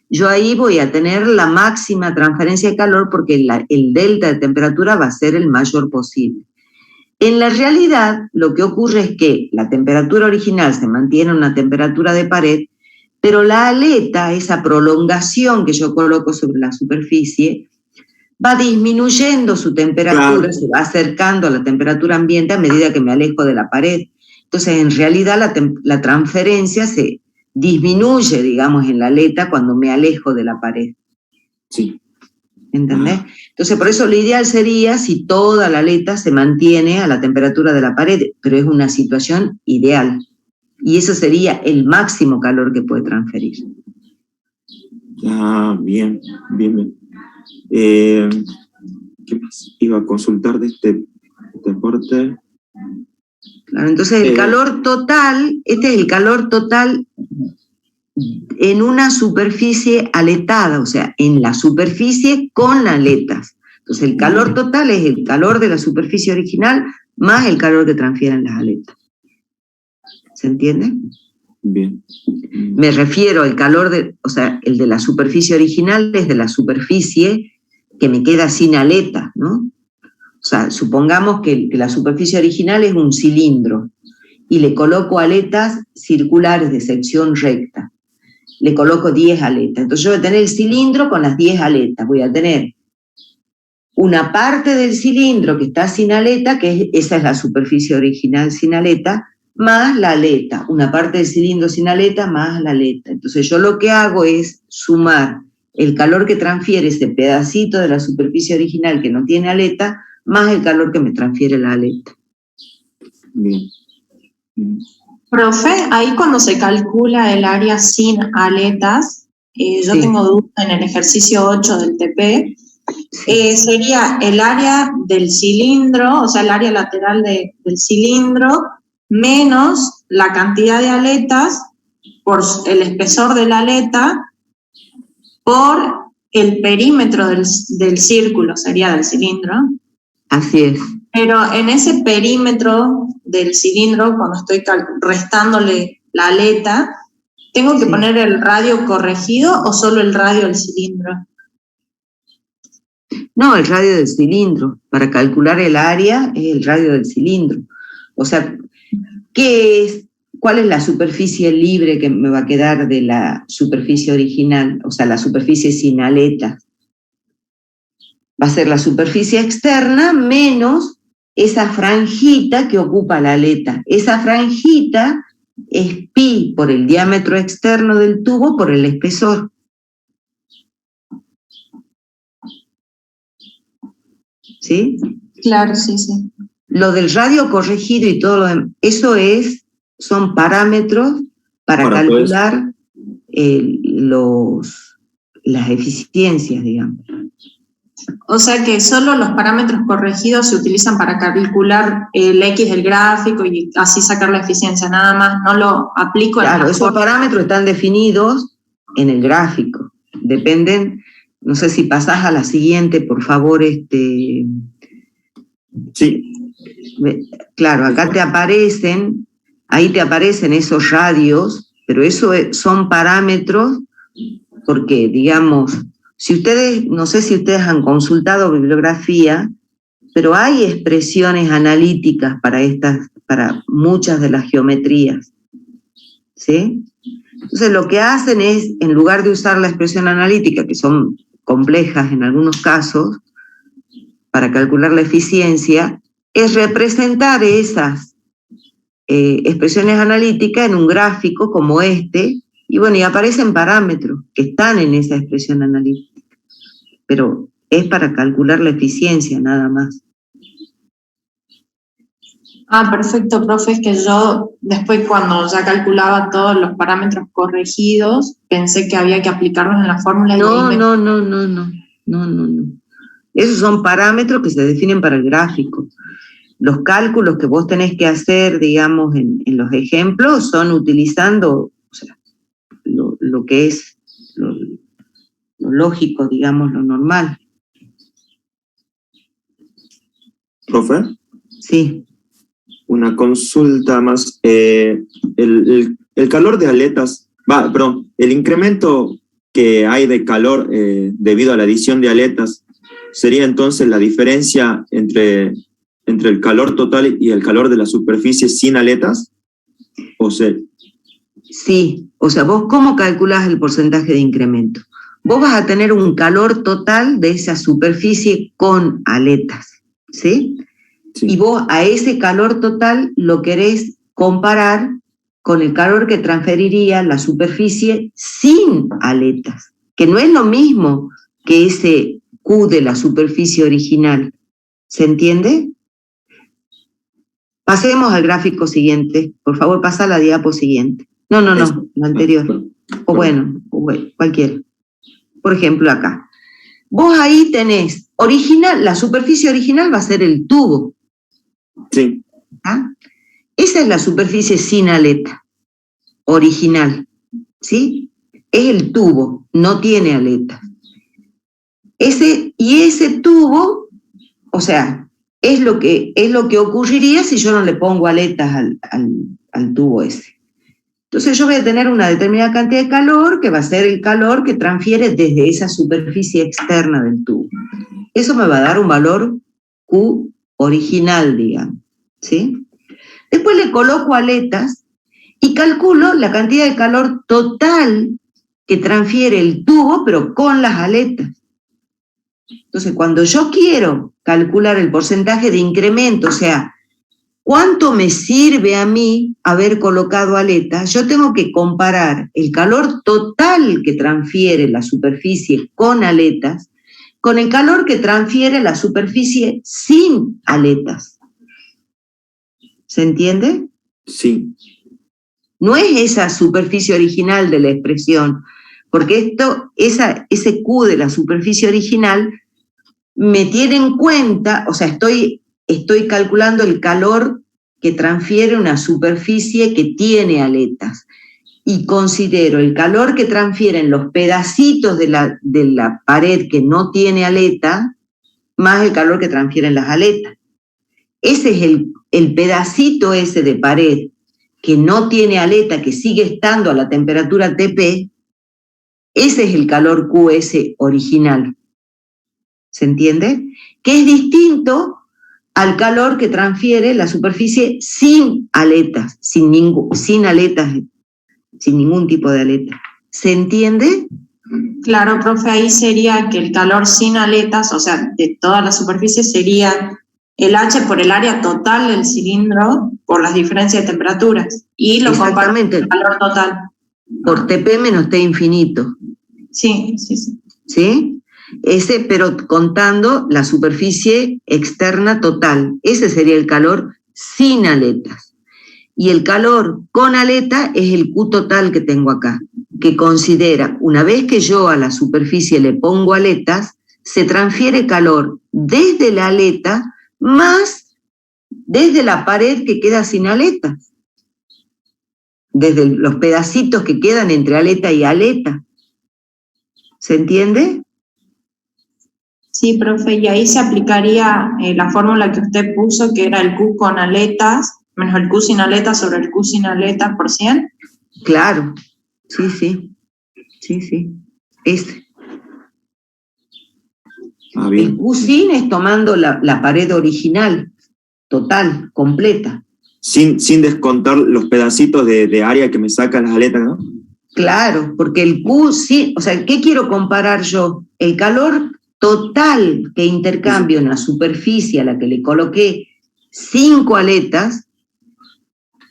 Yo ahí voy a tener la máxima transferencia de calor porque el delta de temperatura va a ser el mayor posible. En la realidad, lo que ocurre es que la temperatura original se mantiene en una temperatura de pared, pero la aleta, esa prolongación que yo coloco sobre la superficie, va disminuyendo su temperatura, claro, se va acercando a la temperatura ambiente a medida que me alejo de la pared. Entonces, en realidad, la transferencia se disminuye, digamos, en la aleta cuando me alejo de la pared. Sí. ¿Entendés? Entonces, por eso lo ideal sería si toda la aleta se mantiene a la temperatura de la pared, pero es una situación ideal. Y eso sería el máximo calor que puede transferir. Ah, bien. ¿Qué más? Iba a consultar de este parte. Claro, entonces el calor total, este es el calor total en una superficie aletada, o sea, en la superficie con aletas. Entonces el calor total es el calor de la superficie original más el calor que transfieren las aletas. ¿Se entiende? Bien. Me refiero al calor o sea, el de la superficie original es de la superficie que me queda sin aletas, ¿no? O sea, supongamos que la superficie original es un cilindro y le coloco aletas circulares de sección recta. Le coloco 10 aletas. Entonces yo voy a tener el cilindro con las 10 aletas. Voy a tener una parte del cilindro que está sin aleta, esa es la superficie original sin aleta, más la aleta. Una parte del cilindro sin aleta más la aleta. Entonces yo lo que hago es sumar el calor que transfiere ese pedacito de la superficie original que no tiene aleta, más el calor que me transfiere la aleta. Bien. Profe, ahí cuando se calcula el área sin aletas, yo sí, tengo duda en el ejercicio 8 del TP, sí, sería el área del cilindro, o sea, el área lateral del cilindro, menos la cantidad de aletas por el espesor de la aleta por el perímetro del círculo, sería del cilindro. Así es. Pero en ese perímetro del cilindro, cuando estoy restándole la aleta, ¿tengo que poner el radio corregido o solo el radio del cilindro? No, el radio del cilindro. Para calcular el área es el radio del cilindro. O sea, ¿cuál es la superficie libre que me va a quedar de la superficie original? O sea, la superficie sin aleta. Va a ser la superficie externa menos esa franjita que ocupa la aleta. Esa franjita es pi por el diámetro externo del tubo por el espesor. ¿Sí? Claro, sí, sí. Lo del radio corregido y todo lo demás, eso son parámetros para calcular las eficiencias, digamos. O sea que solo los parámetros corregidos se utilizan para calcular el X del gráfico y así sacar la eficiencia, nada más, no lo aplico. Claro, esos parámetros están definidos en el gráfico, dependen, no sé si pasás a la siguiente, por favor, Sí. Claro, acá ahí te aparecen esos radios, pero eso son parámetros porque, digamos, no sé si ustedes han consultado bibliografía, pero hay expresiones analíticas para muchas de las geometrías, ¿sí? Entonces lo que hacen es, en lugar de usar la expresión analítica, que son complejas en algunos casos, para calcular la eficiencia, es representar esas expresiones analíticas en un gráfico como este, y bueno, y aparecen parámetros que están en esa expresión analítica, pero es para calcular la eficiencia nada más. Ah, perfecto, profe, es que yo después cuando ya calculaba todos los parámetros corregidos, pensé que había que aplicarlos en la fórmula. No. Esos son parámetros que se definen para el gráfico. Los cálculos que vos tenés que hacer, digamos, en los ejemplos, son utilizando lo que es lo lógico, digamos, lo normal. ¿Profe? Sí. Una consulta más. El calor de aletas, el incremento que hay de calor debido a la adición de aletas, ¿sería entonces la diferencia entre el calor total y el calor de la superficie sin aletas? Sí, o sea, vos ¿cómo calculás el porcentaje de incremento? Vos vas a tener un calor total de esa superficie con aletas, ¿sí? Sí. Y vos a ese calor total lo querés comparar con el calor que transferiría la superficie sin aletas, que no es lo mismo que ese Q de la superficie original. ¿Se entiende? Pasemos al gráfico siguiente. Por favor, pasa a la diapo siguiente. No, la anterior. O bueno, cualquiera. Por ejemplo, acá. Vos ahí tenés la superficie original va a ser el tubo. Sí. ¿Ah? Esa es la superficie sin aleta, original, ¿sí? Es el tubo, no tiene aleta. Ese tubo, o sea, es lo que ocurriría si yo no le pongo aletas al tubo ese. Entonces yo voy a tener una determinada cantidad de calor, que va a ser el calor que transfiere desde esa superficie externa del tubo. Eso me va a dar un valor Q original, digamos, ¿sí? Después le coloco aletas y calculo la cantidad de calor total que transfiere el tubo, pero con las aletas. Entonces, cuando yo quiero calcular el porcentaje de incremento, o sea, ¿cuánto me sirve a mí haber colocado aletas? Yo tengo que comparar el calor total que transfiere la superficie con aletas con el calor que transfiere la superficie sin aletas. ¿Se entiende? Sí. No es esa superficie original de la expresión, porque ese Q de la superficie original me tiene en cuenta, o sea, estoy calculando el calor que transfiere una superficie que tiene aletas. y considero el calor que transfieren los pedacitos de la pared que no tiene aleta, más el calor que transfieren las aletas. Ese es el pedacito ese de pared que no tiene aleta, que sigue estando a la temperatura TP, ese es el calor QS original. ¿Se entiende? Que es distinto al calor que transfiere la superficie sin aletas, sin aletas, sin ningún tipo de aleta. ¿Se entiende? Claro, profe, ahí sería que el calor sin aletas, o sea, de toda la superficie, sería el H por el área total del cilindro por las diferencias de temperaturas. Y lo comparo con el calor total. Por TP menos T infinito. Sí, sí, sí. ¿Sí? Ese, pero contando la superficie externa total. Ese sería el calor sin aletas. Y el calor con aleta es el Q total que tengo acá, que considera, una vez que yo a la superficie le pongo aletas, se transfiere calor desde la aleta más desde la pared que queda sin aletas, desde los pedacitos que quedan entre aleta y aleta. ¿Se entiende? Sí, profe, y ahí se aplicaría la fórmula que usted puso, que era el Q con aletas, menos el Q sin aletas sobre el Q sin aletas por 100. Claro, sí, sí, sí, sí, ese. Bien. El Q sin es tomando la pared original, total, completa. Sin descontar los pedacitos de área que me sacan las aletas, ¿no? Claro, porque el Q sí, o sea, ¿qué quiero comparar yo? El calor total que intercambio en la superficie a la que le coloqué 5 aletas,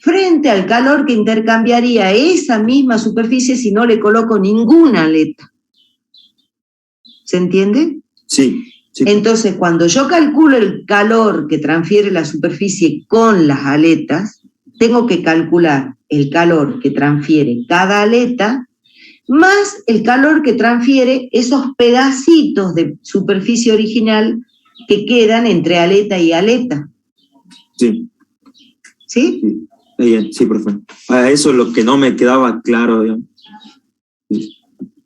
frente al calor que intercambiaría esa misma superficie si no le coloco ninguna aleta. ¿Se entiende? Sí, sí. Entonces, cuando yo calculo el calor que transfiere la superficie con las aletas, tengo que calcular el calor que transfiere cada aleta más el calor que transfiere esos pedacitos de superficie original que quedan entre aleta y aleta. Sí. ¿Sí? Sí. Bien, sí, profe. Eso es lo que no me quedaba claro, digamos.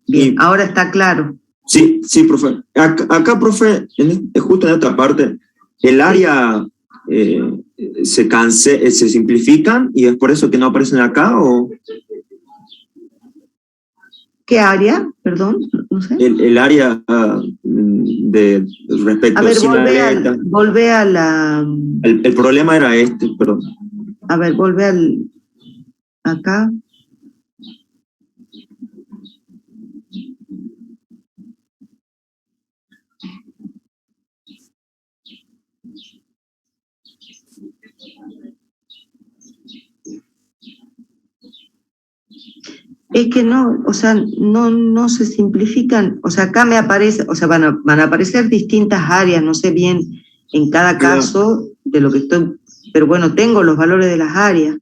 Bien, ahora está claro. Sí, sí, profe. Acá profe, justo en esta parte, el área se simplifican y es por eso que no aparecen acá, ¿o? ¿Qué área? Perdón, no sé. El área de respecto a ver, a volvé a la... El problema era perdón. A ver, volvé acá. Es que no, o sea, no se simplifican, o sea, acá me aparece, o sea, van a aparecer distintas áreas, no sé bien en cada caso de lo que estoy, pero bueno, tengo los valores de las áreas.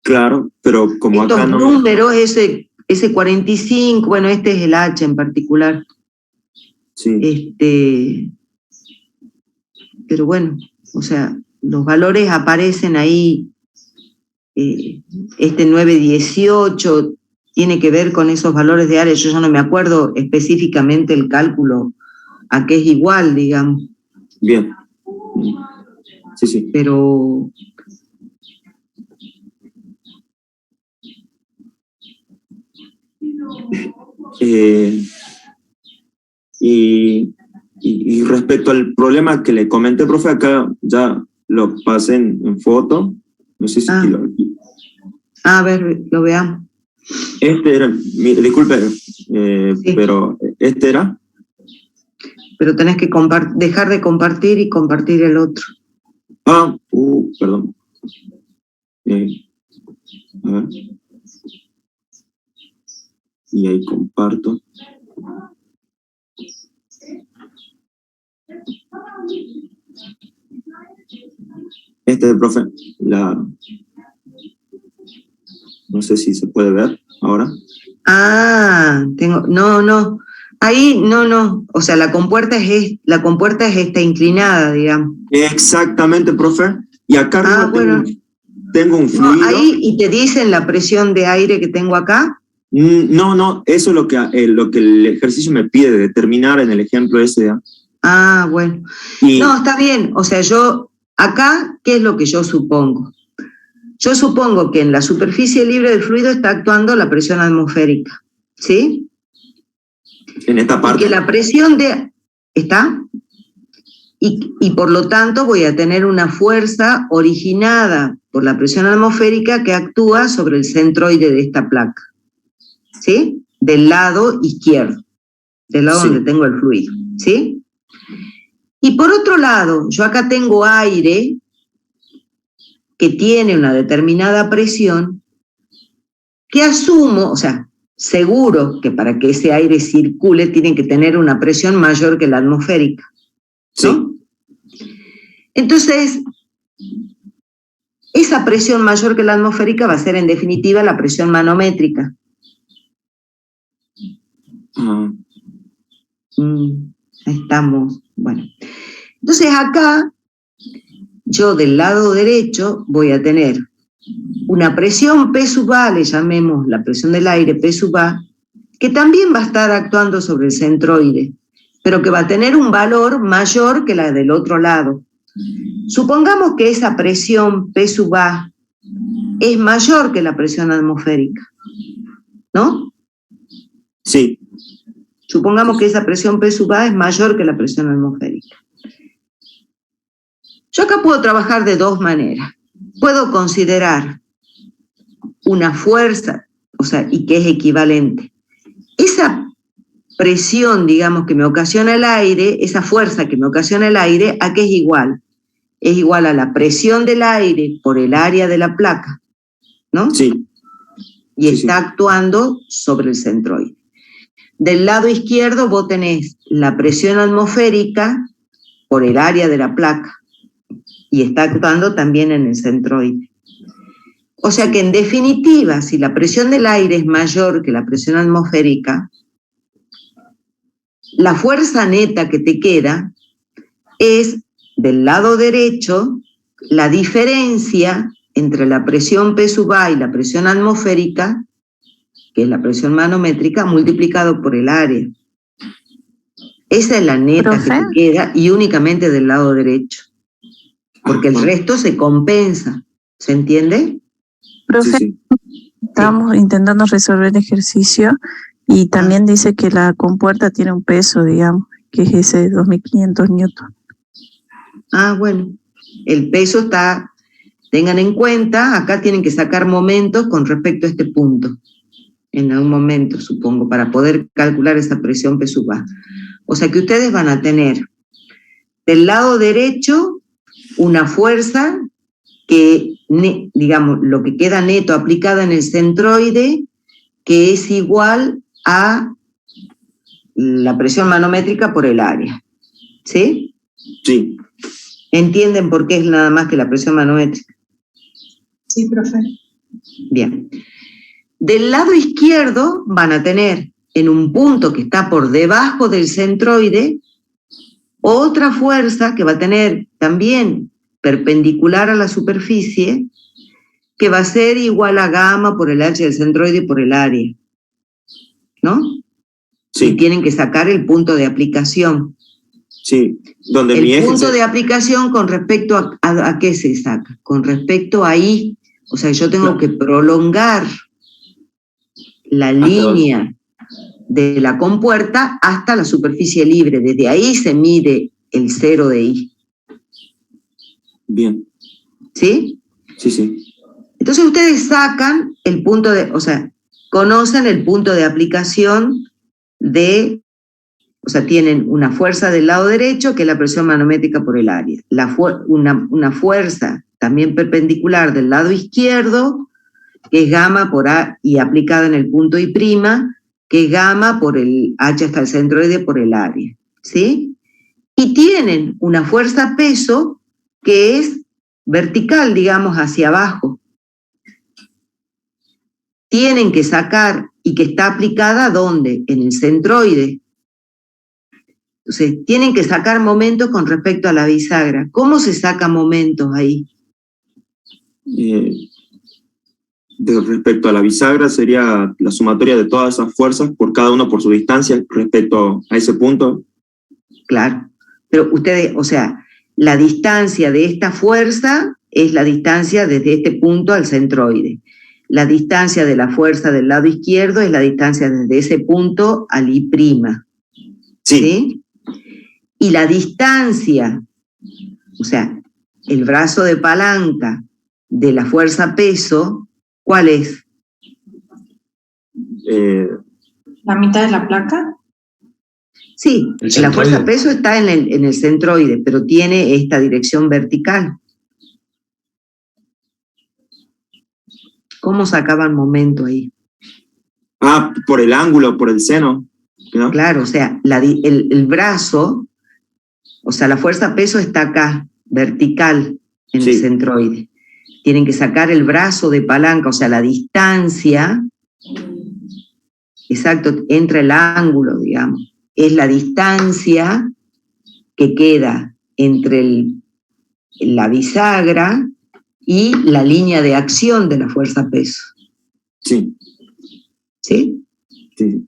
Claro, pero como estos acá no... números, ese 45, bueno, este es el H en particular. Sí. Pero bueno, o sea, los valores aparecen ahí. Este 918 tiene que ver con esos valores de área. Yo ya no me acuerdo específicamente el cálculo a qué es igual, digamos. Bien. Sí, sí. Pero... Y respecto al problema que le comenté, profe, acá ya lo pasé en foto. No sé si a ver, lo veamos. Este era, disculpe, sí. Pero este era. Pero tenés que dejar de compartir y compartir el otro. Perdón. A ver. Y ahí comparto. Profe, no sé si se puede ver ahora. No. Ahí no. O sea, la compuerta es esta inclinada, digamos. Exactamente, profe. Y acá arriba bueno. tengo un fluido. No, ahí, ¿y te dicen la presión de aire que tengo acá? No, eso es lo que el ejercicio me pide determinar en el ejemplo ese. Ah, bueno. No, está bien. O sea, yo acá, ¿qué es lo que yo supongo? Yo supongo que en la superficie libre del fluido está actuando la presión atmosférica, ¿sí? En esta parte. Y que la presión ¿está? Y por lo tanto voy a tener una fuerza originada por la presión atmosférica que actúa sobre el centroide de esta placa, ¿sí? Del lado izquierdo, del lado donde tengo el fluido, ¿sí? Y por otro lado, yo acá tengo aire que tiene una determinada presión, que asumo, o sea, seguro que para que ese aire circule tiene que tener una presión mayor que la atmosférica, ¿no? Sí. Entonces, esa presión mayor que la atmosférica va a ser en definitiva la presión manométrica. Ahí estamos. Bueno, entonces acá yo del lado derecho voy a tener una presión P sub A, le llamemos la presión del aire P sub A, que también va a estar actuando sobre el centroide, pero que va a tener un valor mayor que la del otro lado. Supongamos que esa presión P sub A es mayor que la presión atmosférica, ¿no? Sí. Supongamos que esa presión P sub A es mayor que la presión atmosférica. Yo acá puedo trabajar de dos maneras. Puedo considerar una fuerza, o sea, y que es equivalente. Esa presión, digamos, que me ocasiona el aire, esa fuerza que me ocasiona el aire, ¿a qué es igual? Es igual a la presión del aire por el área de la placa, ¿no? Sí. Y está actuando sobre el centroide. Del lado izquierdo vos tenés la presión atmosférica por el área de la placa y está actuando también en el centroide. O sea que en definitiva, si la presión del aire es mayor que la presión atmosférica, la fuerza neta que te queda es del lado derecho la diferencia entre la presión P sub A y la presión atmosférica, que es la presión manométrica, multiplicado por el área. Esa es la neta que te queda y únicamente del lado derecho, porque el resto se compensa. ¿Se entiende? Profe, estamos intentando resolver el ejercicio y también dice que la compuerta tiene un peso, digamos, que es ese de 2500 newton. Ah, bueno, el peso está, tengan en cuenta, acá tienen que sacar momentos con respecto a este punto, en algún momento, supongo, para poder calcular esa presión P sub A. O sea que ustedes van a tener del lado derecho una fuerza que, digamos, lo que queda neto aplicada en el centroide, que es igual a la presión manométrica por el área. ¿Sí? Sí. ¿Entienden por qué es nada más que la presión manométrica? Sí, profe. Bien. Del lado izquierdo van a tener en un punto que está por debajo del centroide otra fuerza que va a tener también perpendicular a la superficie, que va a ser igual a gamma por el H del centroide por el área, ¿no? Sí. Y tienen que sacar el punto de aplicación. Sí, donde el mi eje punto de aplicación con respecto a qué se saca, con respecto a I, o sea, yo tengo que prolongar la línea de la compuerta hasta la superficie libre, desde ahí se mide el cero de I. Bien. ¿Sí? Sí, sí. Entonces ustedes sacan el punto de, o sea, conocen el punto de aplicación de, o sea, tienen una fuerza del lado derecho que es la presión manométrica por el área, una fuerza también perpendicular del lado izquierdo, que es gamma por A y aplicada en el punto I', que es gamma por el H hasta el centroide por el área, ¿sí? Y tienen una fuerza peso que es vertical, digamos, hacia abajo. Tienen que sacar, y que está aplicada ¿dónde? En el centroide. Entonces, tienen que sacar momentos con respecto a la bisagra. ¿Cómo se saca momentos ahí? Respecto a la bisagra, sería la sumatoria de todas esas fuerzas por cada uno por su distancia respecto a ese punto. Claro, pero ustedes, o sea, la distancia de esta fuerza es la distancia desde este punto al centroide. La distancia de la fuerza del lado izquierdo es la distancia desde ese punto al I'. ¿Sí? Y la distancia, o sea, el brazo de palanca de la fuerza peso, ¿cuál es? ¿La mitad de la placa? Sí, la fuerza peso está en el centroide, pero tiene esta dirección vertical. ¿Cómo sacaban momento ahí? Ah, por el ángulo, por el seno, ¿no? Claro, o sea, el brazo, o sea, la fuerza peso está acá, vertical, en el centroide. Tienen que sacar el brazo de palanca, o sea, la distancia, exacto, entra el ángulo, digamos. Es la distancia que queda entre la bisagra y la línea de acción de la fuerza peso. Sí. ¿Sí? Sí.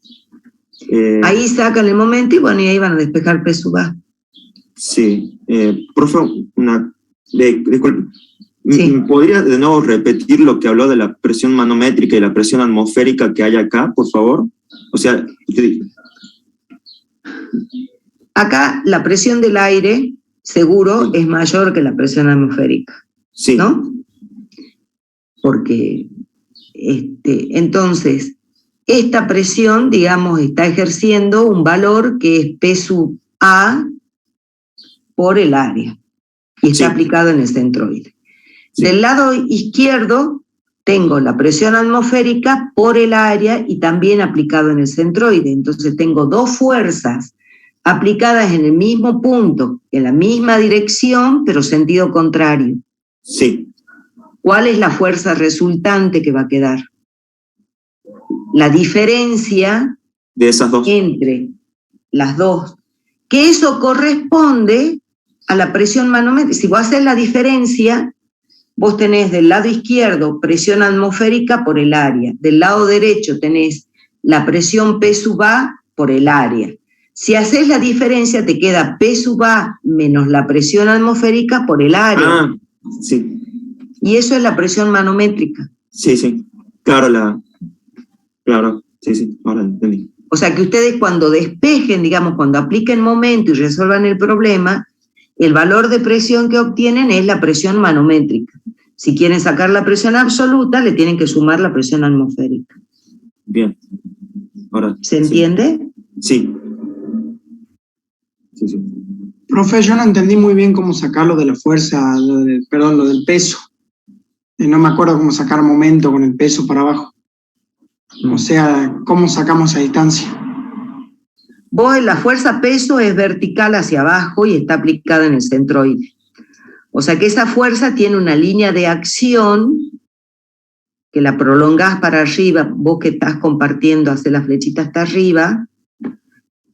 Ahí sacan el momento y bueno, y ahí van a despejar P sub A. Sí. Profe, disculpe. Sí. ¿Podría de nuevo repetir lo que habló de la presión manométrica y la presión atmosférica que hay acá, por favor? O sea, acá la presión del aire seguro es mayor que la presión atmosférica. Sí. ¿No? Porque, entonces, esta presión, digamos, está ejerciendo un valor que es P sub A por el área. Y está aplicado en el centroide. Sí. Del lado izquierdo tengo la presión atmosférica por el área y también aplicado en el centroide. Entonces tengo dos fuerzas aplicadas en el mismo punto, en la misma dirección, pero sentido contrario. Sí. ¿Cuál es la fuerza resultante que va a quedar? La diferencia de esas dos entre las dos. Que eso corresponde a la presión manométrica. Si vos haces la diferencia, vos tenés del lado izquierdo presión atmosférica por el área. Del lado derecho tenés la presión P sub A por el área. Si haces la diferencia, te queda P sub A menos la presión atmosférica por el área. Ah, sí. Y eso es la presión manométrica. Sí, sí. Claro, sí, ahora entendí. O sea que ustedes cuando despejen, digamos, cuando apliquen momento y resuelvan el problema, el valor de presión que obtienen es la presión manométrica. Si quieren sacar la presión absoluta, le tienen que sumar la presión atmosférica. Bien. Ahora, ¿se entiende? Sí. Sí, sí. Profe, yo no entendí muy bien cómo sacarlo de la fuerza, lo del peso. No me acuerdo cómo sacar momento con el peso para abajo. O sea, ¿cómo sacamos esa distancia? Vos, la fuerza peso es vertical hacia abajo y está aplicada en el centroide. O sea que esa fuerza tiene una línea de acción que la prolongás para arriba, vos que estás compartiendo, haces la flechita hasta arriba,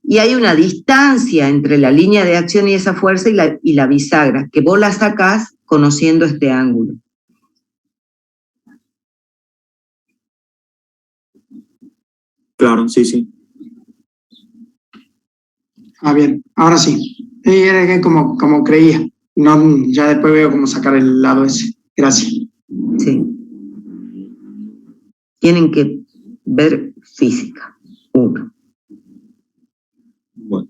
y hay una distancia entre la línea de acción y esa fuerza y la bisagra, que vos la sacás conociendo este ángulo. Claro, sí, sí. Ah, bien, ahora sí. Era como creía. No, ya después veo cómo sacar el lado ese. Gracias. Sí. Tienen que ver física. 1. Bueno.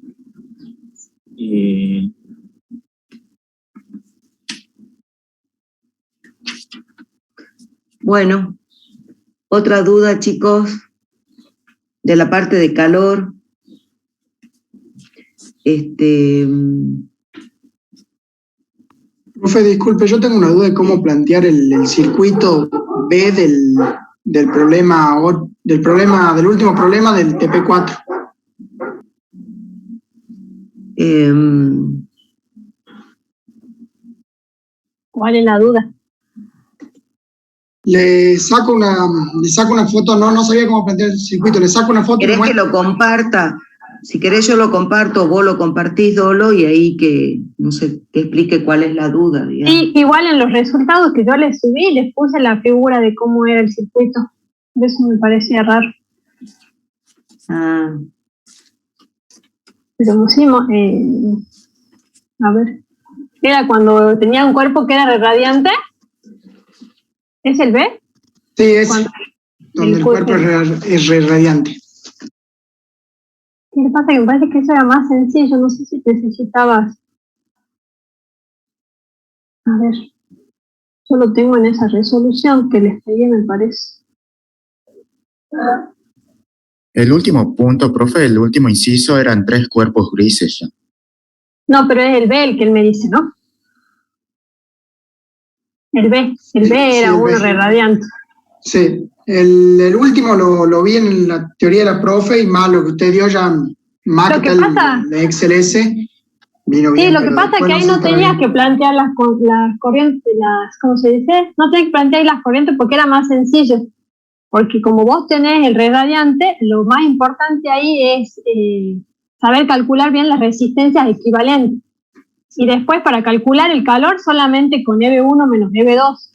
Bueno, otra duda, chicos, de la parte de calor. Profe, disculpe, yo tengo una duda de cómo plantear el circuito B del último problema del TP4. ¿Cuál es la duda? Le saco una foto, no sabía cómo plantear el circuito, le saco una foto. ¿Querés que lo comparta? Si querés yo lo comparto, vos lo compartís, Dolo, y ahí que, no sé, que explique cuál es la duda, digamos. Sí, igual en los resultados que yo les subí, les puse la figura de cómo era el circuito. Eso me parecía raro. Ah, Pero pusimos, a ver, era cuando tenía un cuerpo que era radiante. ¿Es el B? Sí, es Cuando donde el cuerpo es radiante. ¿Qué pasa? Que me parece que eso era más sencillo, no sé si necesitabas. A ver, yo lo tengo en esa resolución que les pedí, me parece. El último punto, profe, el último inciso eran 3 cuerpos grises ya. No, pero es el B el que él me dice, ¿no? El B era el B. uno radiante. Sí, el último lo vi en la teoría de la profe y más lo que usted dio ya, más Lo que que pasa, el XLS, vino bien. sí, lo que pasa es que ahí no tenías que plantear las corrientes, ¿cómo se dice? No tenías que plantear las corrientes porque era más sencillo. Porque como vos tenés el radiante, lo más importante ahí es saber calcular bien las resistencias equivalentes. Y después para calcular el calor solamente con EB1 menos EB2.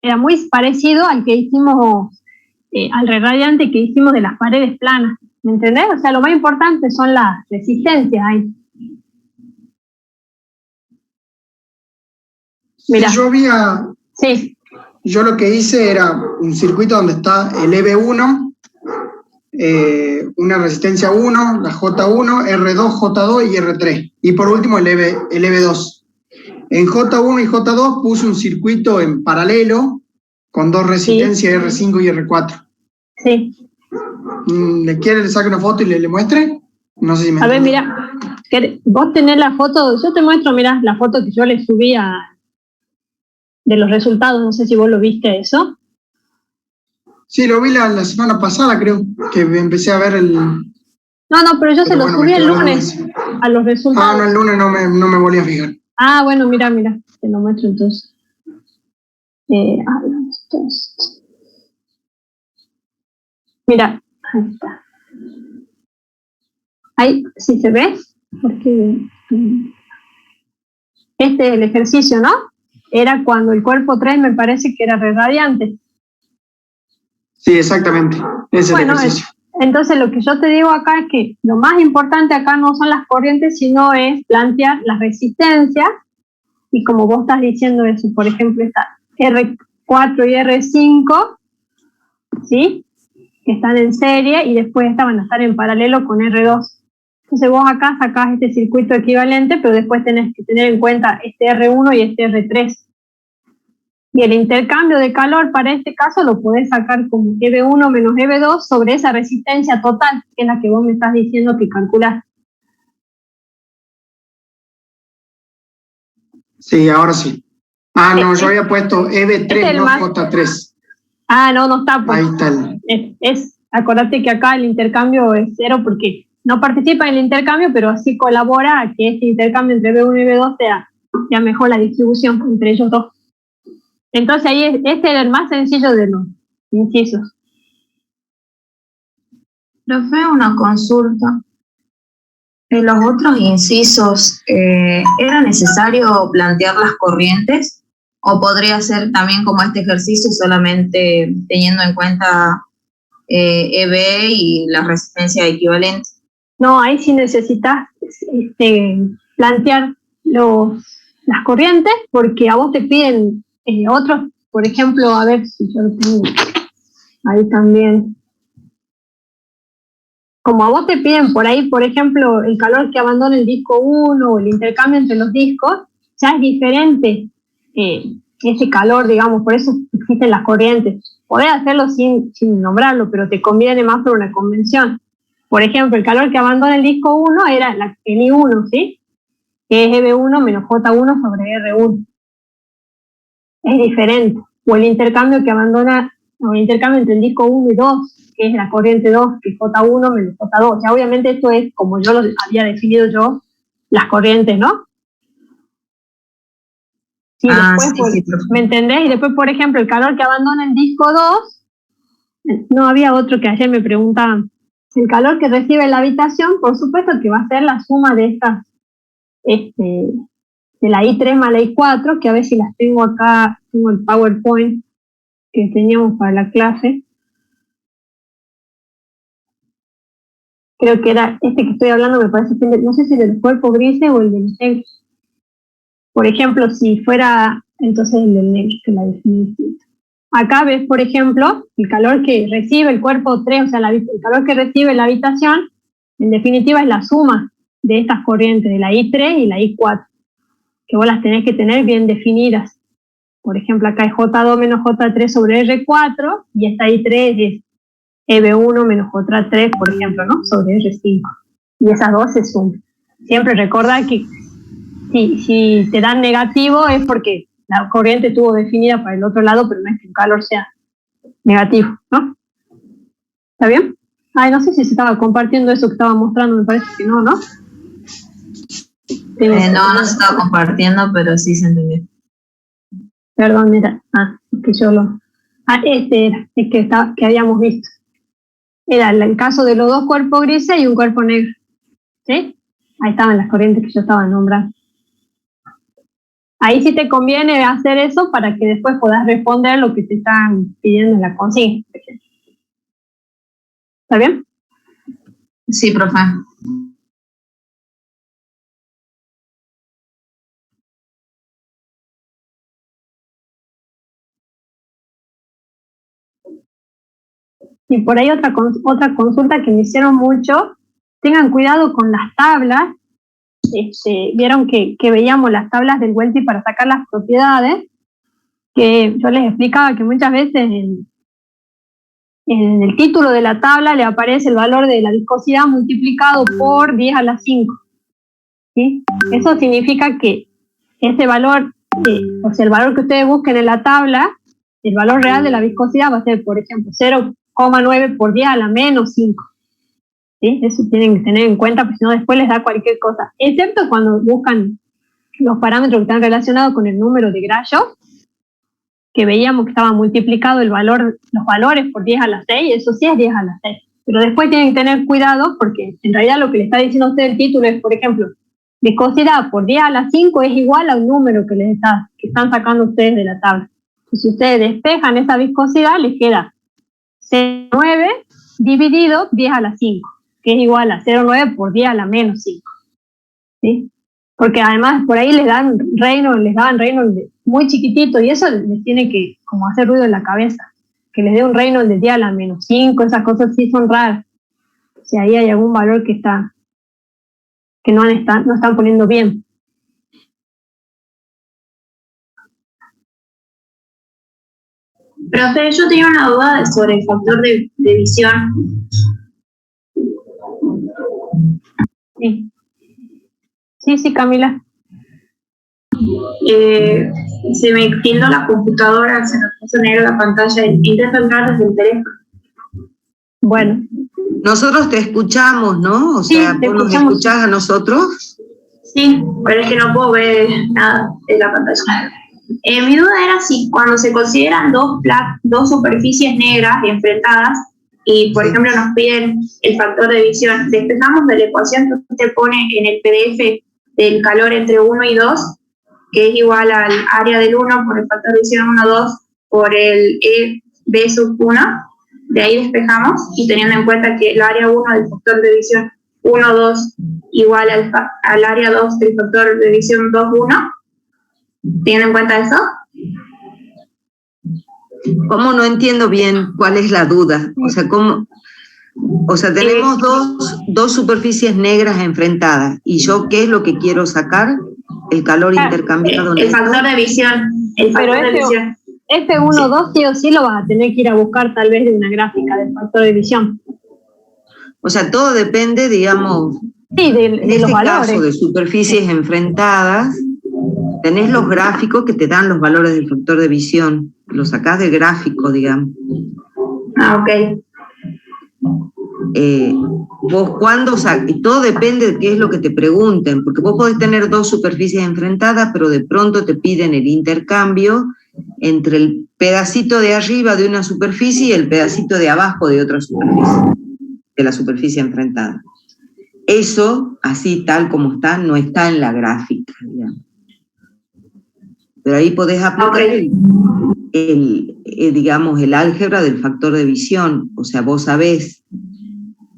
Era muy parecido al que hicimos, al radiante que hicimos de las paredes planas. ¿Me entendés? O sea, lo más importante son las resistencias ahí. Mira. Sí. Yo lo que hice era un circuito donde está el EB1, una resistencia 1, la J1, R2, J2 y R3. Y por último el EB2. En J1 y J2 puse un circuito en paralelo con 2 resistencias, sí. R5 y R4. Sí. ¿Le quiere le saque una foto y le muestre? No sé si me A ver, mira, vos tenés la foto, yo te muestro, mira, la foto que yo le subí de los resultados, no sé si vos lo viste eso. Sí, lo vi la semana pasada, creo, que empecé a ver el... No, pero yo se lo subí el lunes a los resultados. Ah, no, el lunes no me volví a fijar. Ah, bueno, mira, te lo muestro entonces. Mira, ahí está. Ahí, ¿sí se ve? Porque este es el ejercicio, ¿no? Era cuando el cuerpo 3 me parece que era radiante. Sí, exactamente. Ese es el ejercicio. Entonces lo que yo te digo acá es que lo más importante acá no son las corrientes, sino es plantear las resistencias. Y como vos estás diciendo eso, por ejemplo, está R4 y R5, ¿sí? Que están en serie y después estas van a estar en paralelo con R2. Entonces vos acá sacás este circuito equivalente, pero después tenés que tener en cuenta este R1 y este R3. Y el intercambio de calor para este caso lo podés sacar como EB1 menos EB2 sobre esa resistencia total, que es la que vos me estás diciendo que calculás. Sí, ahora sí. Ah, no, yo había puesto EB3, no J3. Ah, no está. Pues. Ahí está. Acordate que acá el intercambio es 0 porque no participa en el intercambio, pero sí colabora a que este intercambio entre EB1 y EB2 sea mejor la distribución entre ellos dos. Entonces ahí este era el más sencillo de los incisos. Profe, una consulta. En los otros incisos, ¿era necesario plantear las corrientes? ¿O podría ser también como este ejercicio solamente teniendo en cuenta EB y la resistencia equivalente? No, ahí sí necesitas plantear las corrientes porque a vos te piden otros, por ejemplo, a ver si yo lo tengo ahí también. Como a vos te piden por ahí, por ejemplo, el calor que abandona el disco 1 o el intercambio entre los discos, ya es diferente ese calor, digamos, por eso existen las corrientes. Podés hacerlo sin nombrarlo, pero te conviene más por una convención. Por ejemplo, el calor que abandona el disco 1 era el I1, ¿sí? Que es EB1 menos J1 sobre R1. Es diferente. O el intercambio entre el disco 1 y 2, que es la corriente 2, que es J1 menos J2. O sea, obviamente esto es, como yo lo había definido yo, las corrientes, ¿no? Sí, después, sí, ¿me entendés? Y después, por ejemplo, el calor que abandona el disco 2, no había otro que ayer me preguntaban, el calor que recibe la habitación, por supuesto que va a ser la suma de estas, de la I3 más la I4, que a ver si las tengo acá, tengo el PowerPoint que teníamos para la clase. Creo que era este que estoy hablando, me parece que no sé si del cuerpo gris o el del negro. Por ejemplo, si fuera entonces el del negro, que la definí distinta. Acá ves, por ejemplo, el calor que recibe el cuerpo 3, o sea, el calor que recibe la habitación, en definitiva es la suma de estas corrientes, de la I3 y la I4, que vos las tenés que tener bien definidas. Por ejemplo, acá es J2 menos J3 sobre R4, y esta I3 es EB1 menos J3, por ejemplo, ¿no? Sobre R5. Y esas dos se suman. Siempre recordá que si te dan negativo es porque la corriente estuvo definida para el otro lado, pero no es que el calor sea negativo, ¿no? ¿Está bien? Ay, no sé si se estaba compartiendo eso que estaba mostrando, me parece que no, ¿no? No se estaba compartiendo, pero sí se entendió. Perdón, mira. Es que yo lo... este era, es que habíamos visto. Era el caso de los dos cuerpos grises y un cuerpo negro. ¿Sí? Ahí estaban las corrientes que yo estaba nombrando. Ahí sí te conviene hacer eso para que después puedas responder lo que te están pidiendo en la consigna. ¿Está bien? Sí, profe. Y por ahí otra consulta que me hicieron mucho, tengan cuidado con las tablas. Vieron que veíamos las tablas del Welty para sacar las propiedades, que yo les explicaba que muchas veces en el título de la tabla le aparece el valor de la viscosidad multiplicado por 10 a la 5. ¿Sí? Eso significa que ese valor, o sea, el valor que ustedes busquen en la tabla, el valor real de la viscosidad va a ser, por ejemplo, 0,9 por 10 a la menos 5. ¿Sí? Eso tienen que tener en cuenta, porque si no después les da cualquier cosa, excepto cuando buscan los parámetros que están relacionados con el número de Grashow, que veíamos que estaba multiplicado los valores por 10 a la 6, eso sí es 10 a la 6. Pero después tienen que tener cuidado, porque en realidad lo que le está diciendo a usted el título es, por ejemplo, viscosidad por 10 a la 5 es igual a un número que están sacando ustedes de la tabla. Entonces, si ustedes despejan esa viscosidad, les queda 0,9 dividido 10 a la 5. Que es igual a 0,9 por 10 a la menos 5. ¿Sí? Porque además por ahí les daban Reynolds muy chiquitito y eso les tiene que como hacer ruido en la cabeza. Que les dé un Reynolds de 10 a la menos 5, esas cosas sí son raras. Si ahí hay algún valor que no están poniendo bien. Profe, yo tenía una duda sobre el factor de visión. Sí, Camila. Se me tildó la computadora, se me puso negro la pantalla, intento entrar desde el teléfono. Bueno. Nosotros te escuchamos, ¿no? O sea, ¿vos nos escuchás a nosotros? Sí, pero es que no puedo ver nada en la pantalla. Mi duda era si cuando se consideran dos superficies negras enfrentadas, y por ejemplo nos piden el factor de visión, despejamos de la ecuación que usted pone en el PDF del calor entre 1 y 2, que es igual al área del 1 por el factor de visión 1, 2 por el EB sub 1, de ahí despejamos, y teniendo en cuenta que el área 1 del factor de visión 1, 2 igual al área 2 del factor de visión 2, 1, ¿tienen en cuenta eso? ¿Cómo? No entiendo bien cuál es la duda. O sea, tenemos dos superficies negras enfrentadas. ¿Y yo qué es lo que quiero sacar? El calor intercambiado. El factor de visión. Este 1, 2 sí o sí lo vas a tener que ir a buscar tal vez de una gráfica del factor de visión. O sea, todo depende, digamos, sí, de los valores. Caso de superficies enfrentadas, tenés los gráficos que te dan los valores del factor de visión. Lo sacás del gráfico, digamos. Ok. Vos cuando y todo depende de qué es lo que te pregunten, porque vos podés tener dos superficies enfrentadas, pero de pronto te piden el intercambio entre el pedacito de arriba de una superficie y el pedacito de abajo de otra superficie. de la superficie enfrentada. Eso, así tal como está, no está en la gráfica, digamos. Pero ahí podés aplicar digamos, el álgebra del factor de visión. O sea, vos sabés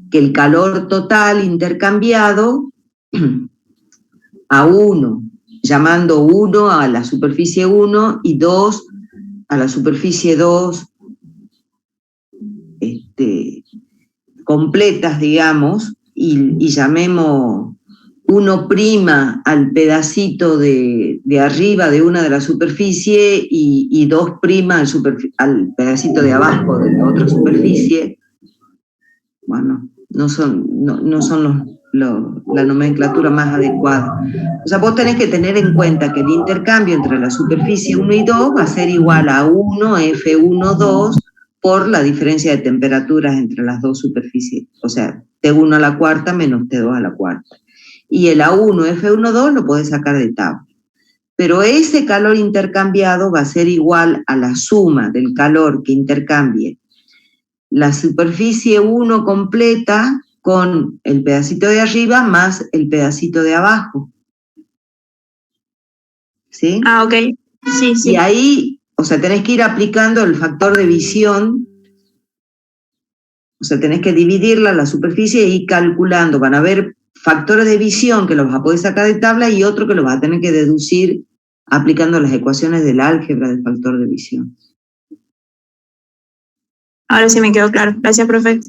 que el calor total intercambiado a 1, llamando 1 a la superficie 1 y 2 a la superficie 2, completas, digamos, y llamemos 1' al pedacito de arriba de una de la superficie y 2' al pedacito de abajo de la otra superficie. Bueno, no son la nomenclatura más adecuada. O sea, vos tenés que tener en cuenta que el intercambio entre la superficie 1 y 2 va a ser igual a 1 F1,2 por la diferencia de temperaturas entre las dos superficies. O sea, T1 a la cuarta menos T2 a la cuarta. Y el A1 F1,2 lo podés sacar de tabla. Pero ese calor intercambiado va a ser igual a la suma del calor que intercambie la superficie 1 completa con el pedacito de arriba más el pedacito de abajo. ¿Sí? Ah, ok. Sí, sí. Y ahí, o sea, tenés que ir aplicando el factor de visión. O sea, tenés que dividirla la superficie e ir calculando. Van a haber factores de visión que los vas a poder sacar de tabla y otro que los vas a tener que deducir aplicando las ecuaciones del álgebra del factor de visión. Ahora sí me quedó claro. Gracias, profe.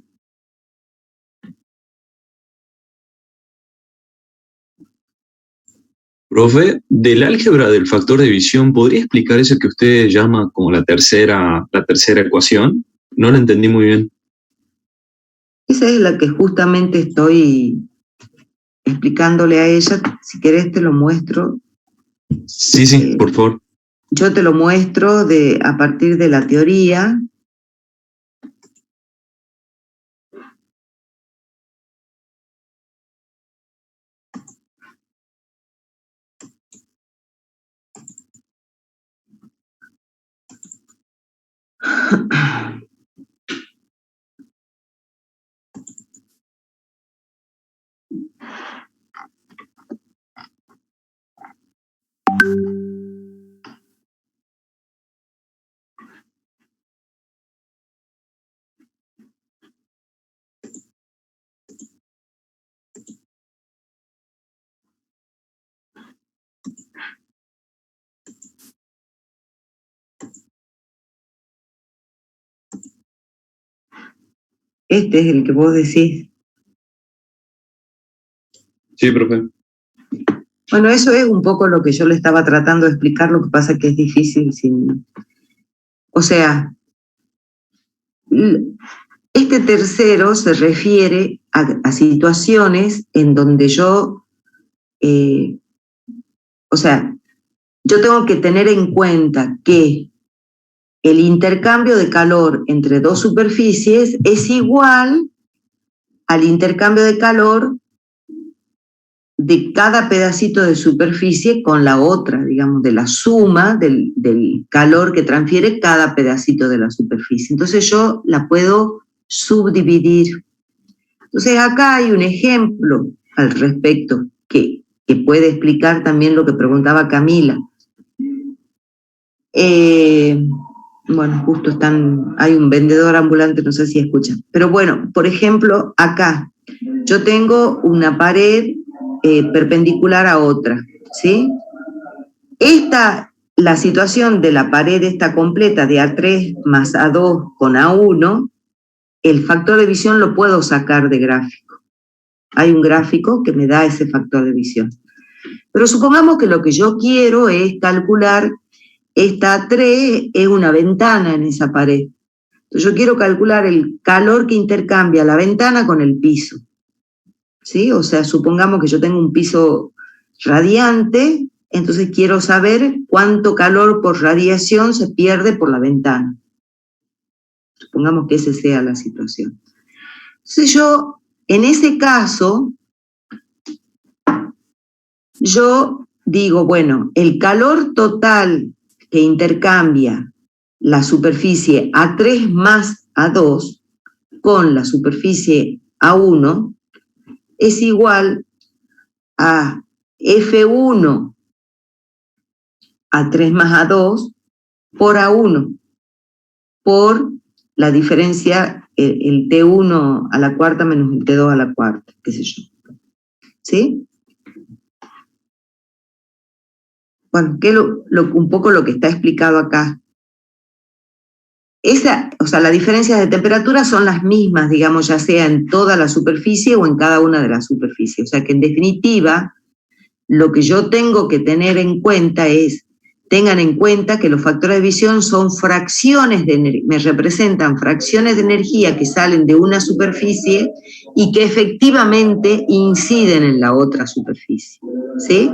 Profe, del álgebra del factor de visión, ¿podría explicar eso que usted llama como la tercera ecuación? No la entendí muy bien. Esa es la que justamente estoy explicándole a ella. Si querés te lo muestro. Sí, por favor. Yo te lo muestro a partir de la teoría. Este es el que vos decís. Sí, profe. Bueno, eso es un poco lo que yo le estaba tratando de explicar, lo que pasa es que es difícil sin... O sea, este tercero se refiere a situaciones en donde yo... o sea, yo tengo que tener en cuenta que el intercambio de calor entre dos superficies es igual al intercambio de calor de cada pedacito de superficie con la otra, digamos, de la suma del calor que transfiere cada pedacito de la superficie. Entonces yo la puedo subdividir. Entonces acá hay un ejemplo al respecto que puede explicar también lo que preguntaba Camila. Bueno, justo hay un vendedor ambulante, no sé si escuchan. Pero bueno, por ejemplo, acá yo tengo una pared perpendicular a otra, ¿sí? La situación de la pared esta completa de A3 más A2 con A1, el factor de visión lo puedo sacar de gráfico. Hay un gráfico que me da ese factor de visión. Pero supongamos que lo que yo quiero es calcular esta A3 es una ventana en esa pared. Entonces yo quiero calcular el calor que intercambia la ventana con el piso. ¿Sí? O sea, supongamos que yo tengo un piso radiante, entonces quiero saber cuánto calor por radiación se pierde por la ventana. Supongamos que esa sea la situación. Entonces yo, en ese caso, yo digo, bueno, el calor total que intercambia la superficie A3 más A2 con la superficie A1 es igual a F1 a 3 más A2 por A1, por la diferencia, el T1 a la cuarta menos el T2 a la cuarta, qué sé yo. ¿Sí? Bueno, que un poco lo que está explicado acá. La diferencia de temperatura son las mismas, digamos, ya sea en toda la superficie o en cada una de las superficies. O sea que en definitiva, lo que yo tengo que tener en cuenta es, tengan en cuenta que los factores de visión son fracciones de energía, me representan fracciones de energía que salen de una superficie y que efectivamente inciden en la otra superficie. ¿Sí?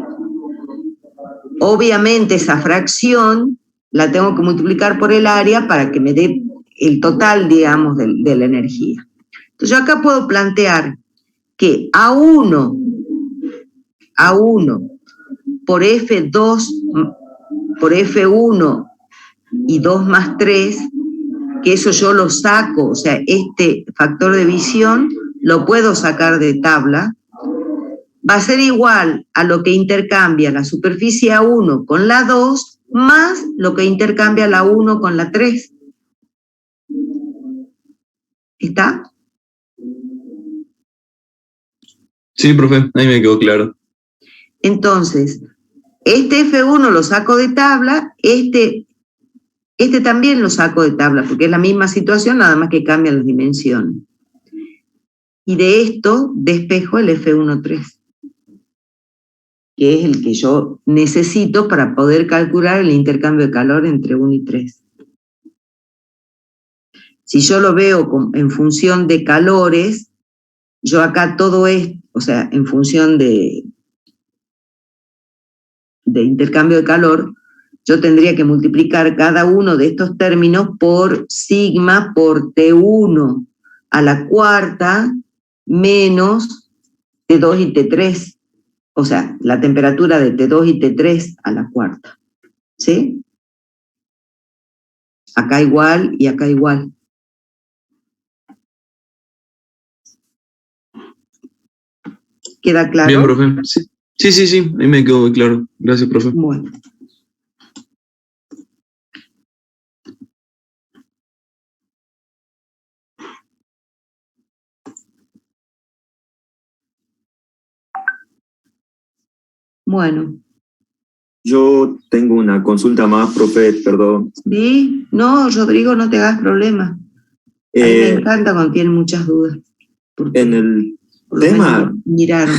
Obviamente esa fracción la tengo que multiplicar por el área para que me dé el total, digamos, de la energía. Entonces yo acá puedo plantear que A1 por F2, por F1 y 2 más 3, que eso yo lo saco, o sea, este factor de visión lo puedo sacar de tabla, va a ser igual a lo que intercambia la superficie A1 con la 2 más lo que intercambia la 1 con la 3. ¿Está? Sí, profe, ahí me quedó claro. Entonces, este F1 lo saco de tabla, este también lo saco de tabla, porque es la misma situación, nada más que cambian las dimensiones. Y de esto despejo el F1,3, que es el que yo necesito para poder calcular el intercambio de calor entre 1 y 3. Si yo lo veo en función de calores, yo acá todo es, o sea, en función de intercambio de calor, yo tendría que multiplicar cada uno de estos términos por sigma por T1 a la cuarta menos T2 y T3. O sea, la temperatura de T2 y T3 a la cuarta. ¿Sí? Acá igual y acá igual. ¿Queda claro? Bien, profe. Sí. Ahí me quedó muy claro. Gracias, profe. Bueno. Bueno. Yo tengo una consulta más, profe, perdón. Sí, no, Rodrigo, no te hagas problema. A mí me encanta cuando tienen muchas dudas. En el tema... Miraron.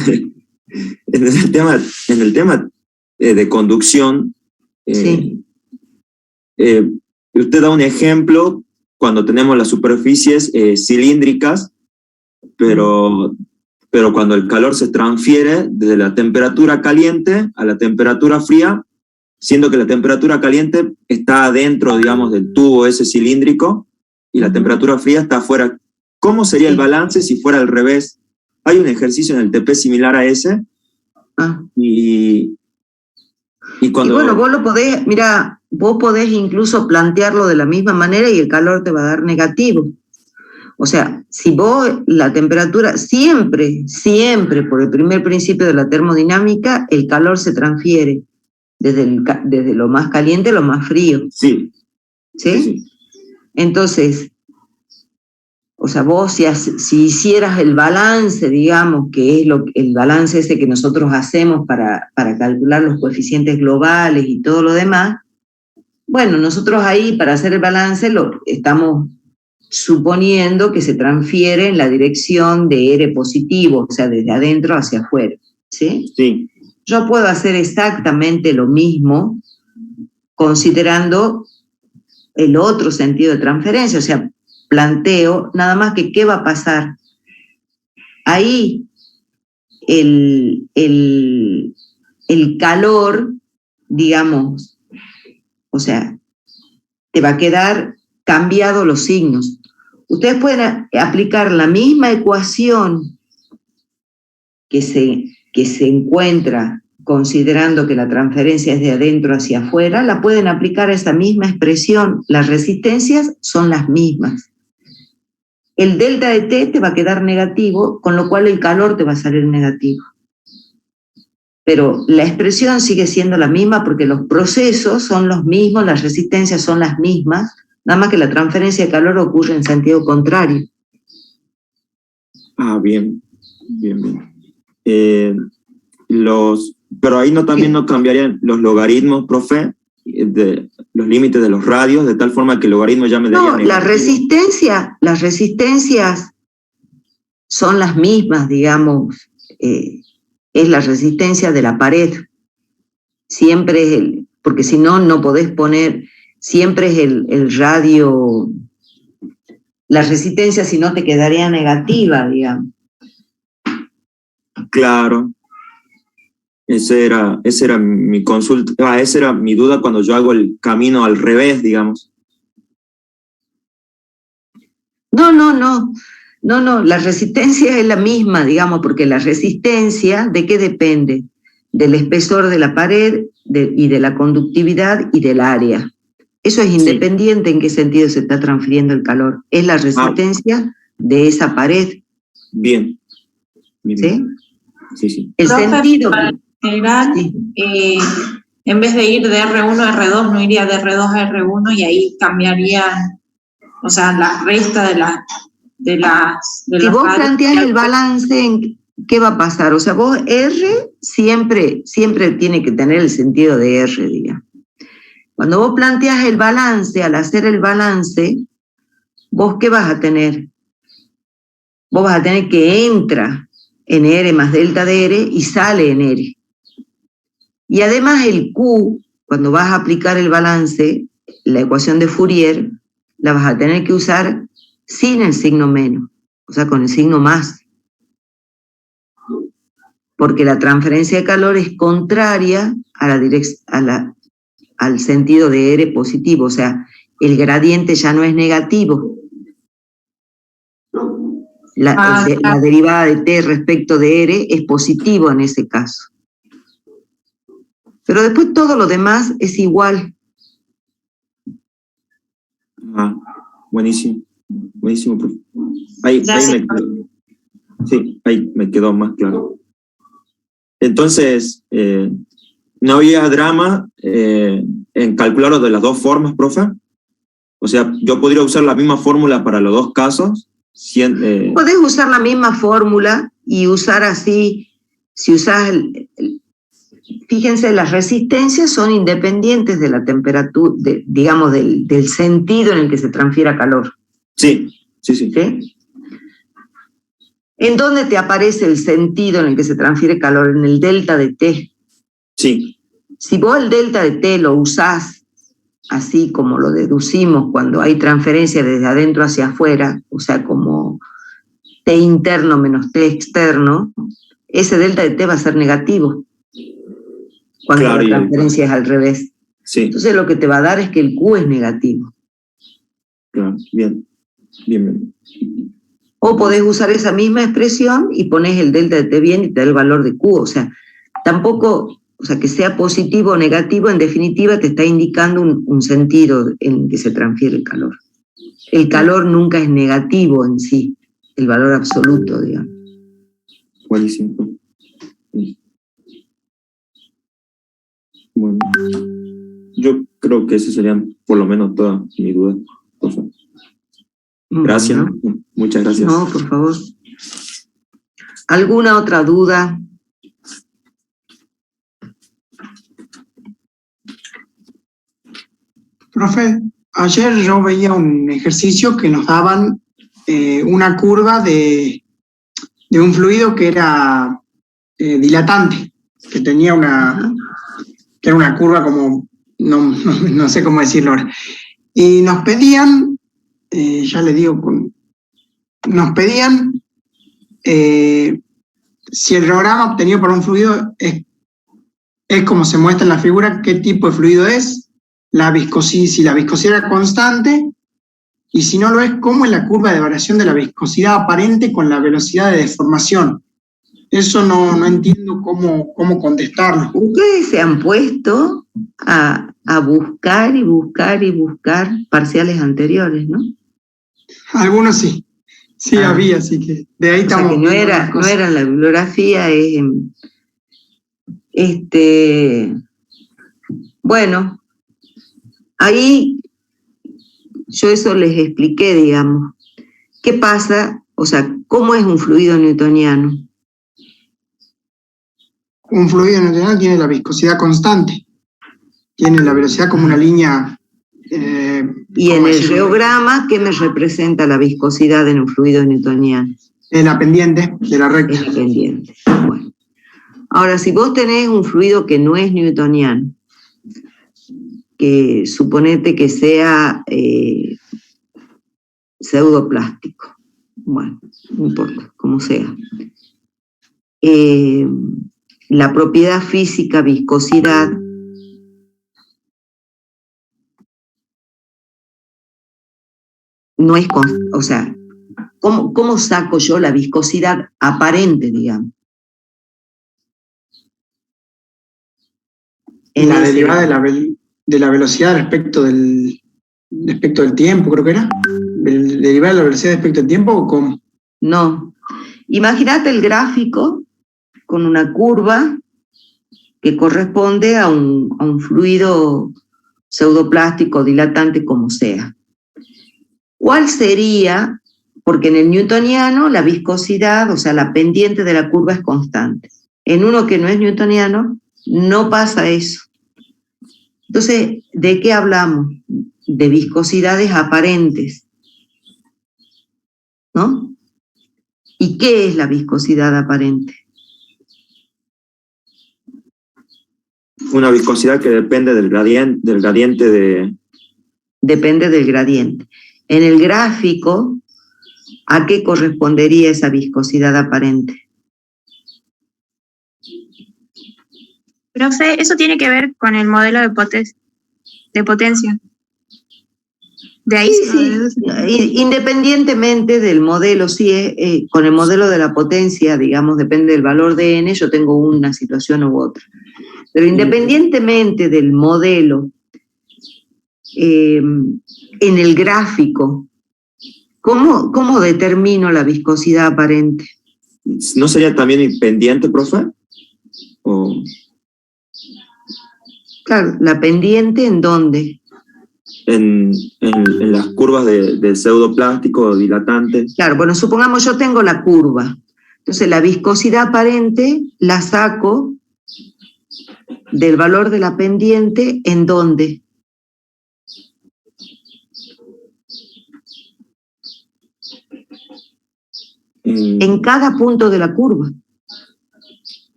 En el tema de conducción, sí. Usted da un ejemplo cuando tenemos las superficies cilíndricas, pero cuando el calor se transfiere desde la temperatura caliente a la temperatura fría, siendo que la temperatura caliente está adentro, digamos, del tubo ese cilíndrico y la temperatura fría está afuera. ¿Cómo sería el balance si fuera al revés? Hay un ejercicio en el TP similar a ese. Y cuando... Y bueno, vos lo podés, mira, vos podés incluso plantearlo de la misma manera y el calor te va a dar negativo. O sea, si vos la temperatura, siempre, por el primer principio de la termodinámica, el calor se transfiere desde lo más caliente a lo más frío. Sí. ¿Sí? Entonces, o sea, vos si hicieras el balance, digamos, que es el balance ese que nosotros hacemos para calcular los coeficientes globales y todo lo demás, bueno, nosotros ahí para hacer el balance lo estamos suponiendo que se transfiere en la dirección de R positivo, o sea, desde adentro hacia afuera, ¿sí? Sí. Yo puedo hacer exactamente lo mismo considerando el otro sentido de transferencia, o sea, planteo nada más que qué va a pasar. Ahí el calor, digamos, o sea, te va a quedar cambiado los signos. Ustedes pueden aplicar la misma ecuación que se encuentra considerando que la transferencia es de adentro hacia afuera, la pueden aplicar a esa misma expresión. Las resistencias son las mismas. el delta de T te va a quedar negativo, con lo cual el calor te va a salir negativo. Pero la expresión sigue siendo la misma porque los procesos son los mismos, las resistencias son las mismas, nada más que la transferencia de calor ocurre en sentido contrario. Ah, bien. Pero ahí también no cambiarían los logaritmos, profe, de los límites de los radios, de tal forma que el logaritmo ya me daría No, las resistencias son las mismas, digamos, es la resistencia de la pared. Siempre es porque si no, no podés poner, siempre es el radio, la resistencia, si no te quedaría negativa, digamos. Claro. Esa era mi consulta, esa era mi duda cuando yo hago el camino al revés, digamos. No, la resistencia es la misma, digamos, porque la resistencia, ¿de qué depende? Del espesor de la pared y de la conductividad y del área. Eso es independiente en qué sentido se está transfiriendo el calor. Es la resistencia de esa pared. Bien. ¿Sí? Sí. El sentido... General, en vez de ir de R1 a R2, no iría de R2 a R1 y ahí cambiarían, o sea, la resta de si vos planteas el balance, ¿qué va a pasar? O sea, vos R siempre tiene que tener el sentido de R, digamos. Cuando vos planteas el balance, al hacer el balance, ¿vos qué vas a tener? Vos vas a tener que entra en R más delta de R y sale en R. Y además el Q, cuando vas a aplicar el balance, la ecuación de Fourier, la vas a tener que usar sin el signo menos, o sea, con el signo más. Porque la transferencia de calor es contraria al sentido de R positivo, o sea, el gradiente ya no es negativo. La derivada de T respecto de R es positivo en ese caso. Pero después todo lo demás es igual. Buenísimo, profe. Ahí me quedó más claro. Entonces, ¿no había drama en calcularlo de las dos formas, profe? O sea, ¿yo podría usar la misma fórmula para los dos casos? Podés usar la misma fórmula y usar así, si usás fíjense, las resistencias son independientes de la temperatura, digamos, del sentido en el que se transfiera calor. Sí. ¿Sí? ¿En dónde te aparece el sentido en el que se transfiere calor? En el delta de T. Sí. Si vos el delta de T lo usás así como lo deducimos cuando hay transferencia desde adentro hacia afuera, o sea, como T interno menos T externo, ese delta de T va a ser negativo cuando la transferencia es al revés. Sí. Entonces lo que te va a dar es que el Q es negativo. Claro, bien. O podés usar esa misma expresión y pones el delta de T bien y te da el valor de Q. O sea, tampoco, o sea, que sea positivo o negativo, en definitiva te está indicando un sentido en que se transfiere el calor. El calor nunca es negativo en sí, el valor absoluto, digamos. Buenísimo. Bueno, yo creo que esas serían por lo menos todas mis dudas. Gracias, muchas gracias. No, por favor. ¿Alguna otra duda? Profe, ayer yo veía un ejercicio que nos daban una curva de un fluido que era dilatante, que tenía que era una curva como, no sé cómo decirlo ahora. Y nos pedían, ya le digo, nos pedían si el programa obtenido por un fluido es como se muestra en la figura, qué tipo de fluido es, si la viscosidad era constante, y si no lo es, cómo es la curva de variación de la viscosidad aparente con la velocidad de deformación. Eso no entiendo cómo contestarlo. Ustedes se han puesto a buscar y buscar y buscar parciales anteriores, ¿no? Algunos sí. Sí, había, así que de ahí o sea, estamos. que no era en la bibliografía, es bueno, ahí yo eso les expliqué, digamos. ¿Qué pasa? O sea, ¿cómo es un fluido newtoniano? Un fluido newtoniano tiene la viscosidad constante, tiene la velocidad como una línea. Y en el reograma, ¿qué me representa la viscosidad en un fluido newtoniano? La pendiente de la recta. Es la pendiente. Bueno. Ahora, si vos tenés un fluido que no es newtoniano, que suponete que sea pseudoplástico, bueno, no importa, como sea. La propiedad física, viscosidad, no es, o sea, ¿cómo saco yo la viscosidad aparente, digamos? La derivada de la velocidad respecto del tiempo, creo que era. ¿Derivada de la velocidad respecto al tiempo o cómo? No. Imagínate el gráfico con una curva que corresponde a un fluido pseudoplástico, dilatante, como sea. ¿Cuál sería? Porque en el newtoniano la viscosidad, o sea, la pendiente de la curva es constante. En uno que no es newtoniano, no pasa eso. Entonces, ¿de qué hablamos? De viscosidades aparentes, ¿no? ¿Y qué es la viscosidad aparente? Una viscosidad que depende del gradiente de... Depende del gradiente. En el gráfico, ¿a qué correspondería esa viscosidad aparente? Profe, eso tiene que ver con el modelo de potencia. De ahí sí. Independientemente del modelo, sí, con el modelo de la potencia, digamos, depende del valor de n, yo tengo una situación u otra. Pero independientemente del modelo, en el gráfico, ¿cómo determino la viscosidad aparente? ¿No sería también pendiente, profe? ¿O? Claro, ¿la pendiente en dónde? En las curvas del pseudoplástico dilatante. Claro, bueno, supongamos yo tengo la curva. Entonces la viscosidad aparente la saco del valor de la pendiente, ¿en dónde? En cada punto de la curva.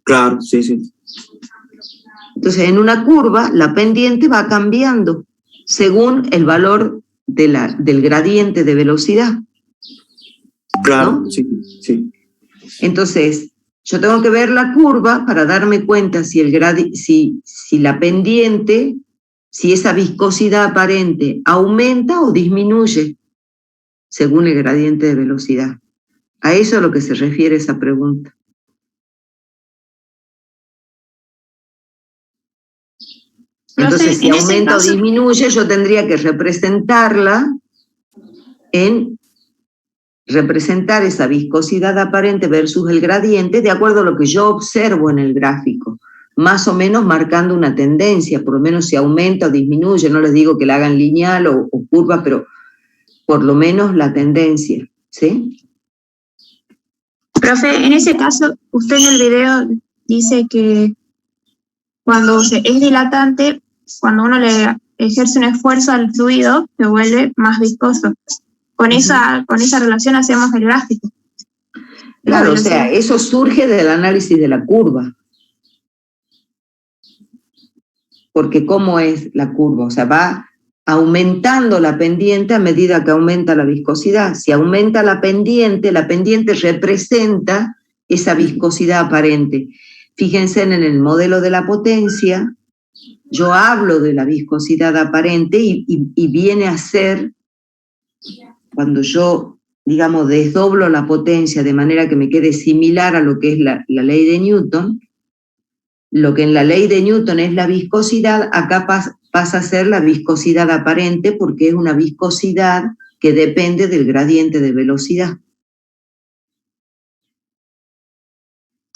Claro, sí, sí. Entonces, en una curva, la pendiente va cambiando según el valor del gradiente de velocidad. Claro, ¿no? sí, sí. Entonces, yo tengo que ver la curva para darme cuenta si la pendiente, si esa viscosidad aparente aumenta o disminuye según el gradiente de velocidad. A eso es a lo que se refiere esa pregunta. Entonces, si aumenta o disminuye, yo tendría que representarla representar esa viscosidad aparente versus el gradiente de acuerdo a lo que yo observo en el gráfico, más o menos marcando una tendencia, por lo menos si aumenta o disminuye, no les digo que la hagan lineal o curva, pero por lo menos la tendencia, ¿sí? Profe, en ese caso, usted en el video dice que cuando es dilatante, cuando uno le ejerce un esfuerzo al fluido, se vuelve más viscoso. Con esa relación hacemos el gráfico. Claro, o sea, eso surge del análisis de la curva. Porque ¿cómo es la curva? O sea, va aumentando la pendiente a medida que aumenta la viscosidad. Si aumenta la pendiente representa esa viscosidad aparente. Fíjense en el modelo de la potencia, yo hablo de la viscosidad aparente y viene a ser, cuando yo, digamos, desdoblo la potencia de manera que me quede similar a lo que es la ley de Newton, lo que en la ley de Newton es la viscosidad, acá pasa a ser la viscosidad aparente porque es una viscosidad que depende del gradiente de velocidad.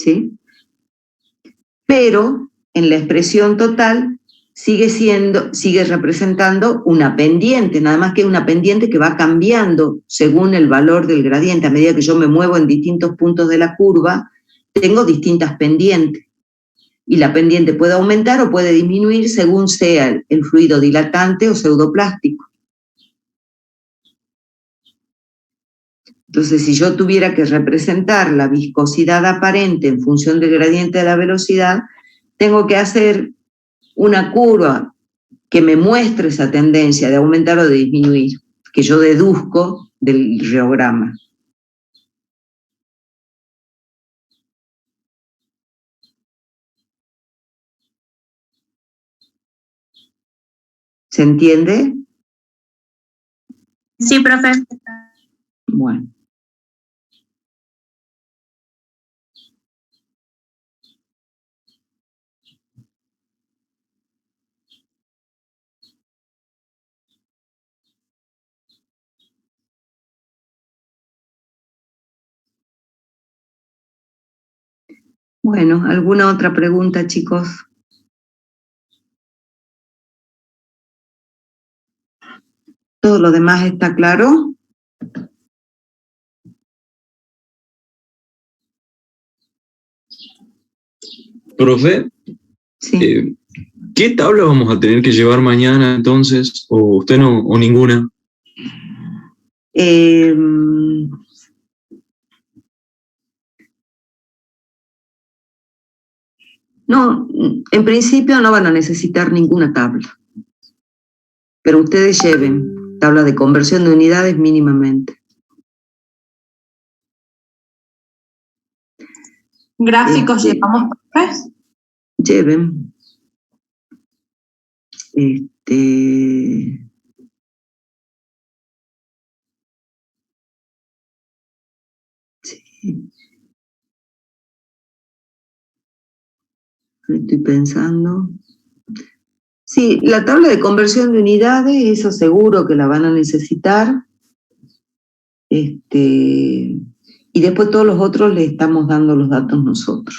¿sí? Pero en la expresión total sigue representando una pendiente, nada más que una pendiente que va cambiando según el valor del gradiente. A medida que yo me muevo en distintos puntos de la curva, tengo distintas pendientes. Y la pendiente puede aumentar o puede disminuir según sea el fluido dilatante o pseudoplástico. Entonces, si yo tuviera que representar la viscosidad aparente en función del gradiente de la velocidad, tengo que hacer una curva que me muestre esa tendencia de aumentar o de disminuir, que yo deduzco del reograma. ¿Se entiende? Sí, profe. Bueno. Bueno, ¿alguna otra pregunta, chicos? ¿Todo lo demás está claro? Profe, sí. ¿Qué tabla vamos a tener que llevar mañana entonces? ¿O usted no, o ninguna? No, en principio no van a necesitar ninguna tabla, pero ustedes lleven tabla de conversión de unidades mínimamente. ¿Gráficos llevamos, profe? Lleven. Sí. Estoy pensando. Sí, la tabla de conversión de unidades, eso seguro que la van a necesitar. Y después todos los otros le estamos dando los datos nosotros.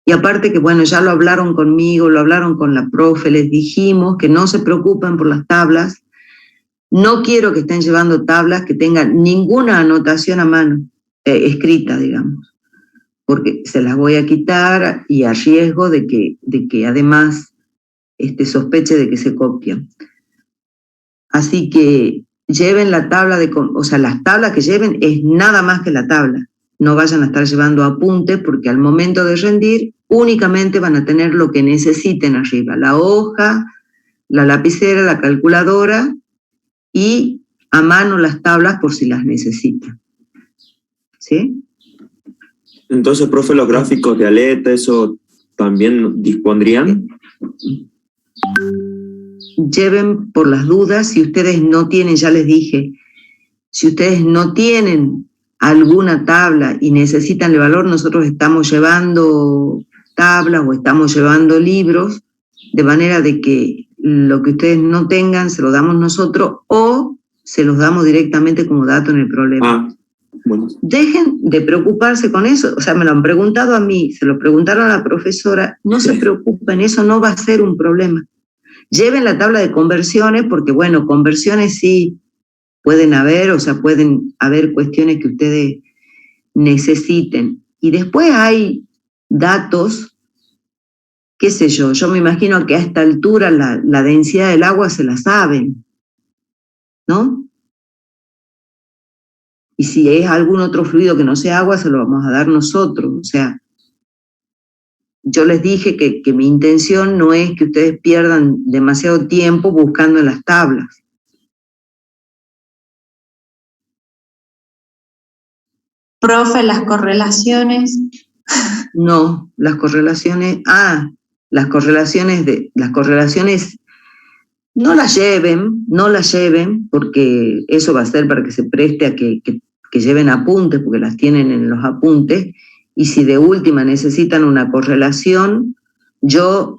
Y aparte que, bueno, ya lo hablaron conmigo, lo hablaron con la profe, les dijimos que no se preocupen por las tablas. No quiero que estén llevando tablas que tengan ninguna anotación a mano, escrita, digamos, porque se las voy a quitar y a riesgo de que además sospeche de que se copian. Así que lleven la tabla las tablas que lleven es nada más que la tabla. No vayan a estar llevando apuntes porque al momento de rendir únicamente van a tener lo que necesiten arriba, la hoja, la lapicera, la calculadora y a mano las tablas por si las necesitan. ¿Sí? Entonces, profe, los gráficos de aleta, ¿eso también dispondrían? Lleven por las dudas, si ustedes no tienen, ya les dije, si ustedes no tienen alguna tabla y necesitan el valor, nosotros estamos llevando tablas o estamos llevando libros, de manera de que lo que ustedes no tengan se lo damos nosotros o se los damos directamente como dato en el problema. Bueno. Dejen de preocuparse con eso, o sea, me lo han preguntado a mí, se lo preguntaron a la profesora, no se preocupen, eso no va a ser un problema. Lleven la tabla de conversiones porque, bueno, conversiones sí pueden haber, o sea, pueden haber cuestiones que ustedes necesiten. Y después hay datos, qué sé yo me imagino que a esta altura la densidad del agua se la saben, ¿no? Y si es algún otro fluido que no sea agua, se lo vamos a dar nosotros. O sea, yo les dije que mi intención no es que ustedes pierdan demasiado tiempo buscando en las tablas. Profe, las correlaciones. No, las correlaciones no las lleven, porque eso va a ser para que se preste a que lleven apuntes, porque las tienen en los apuntes, y si de última necesitan una correlación, yo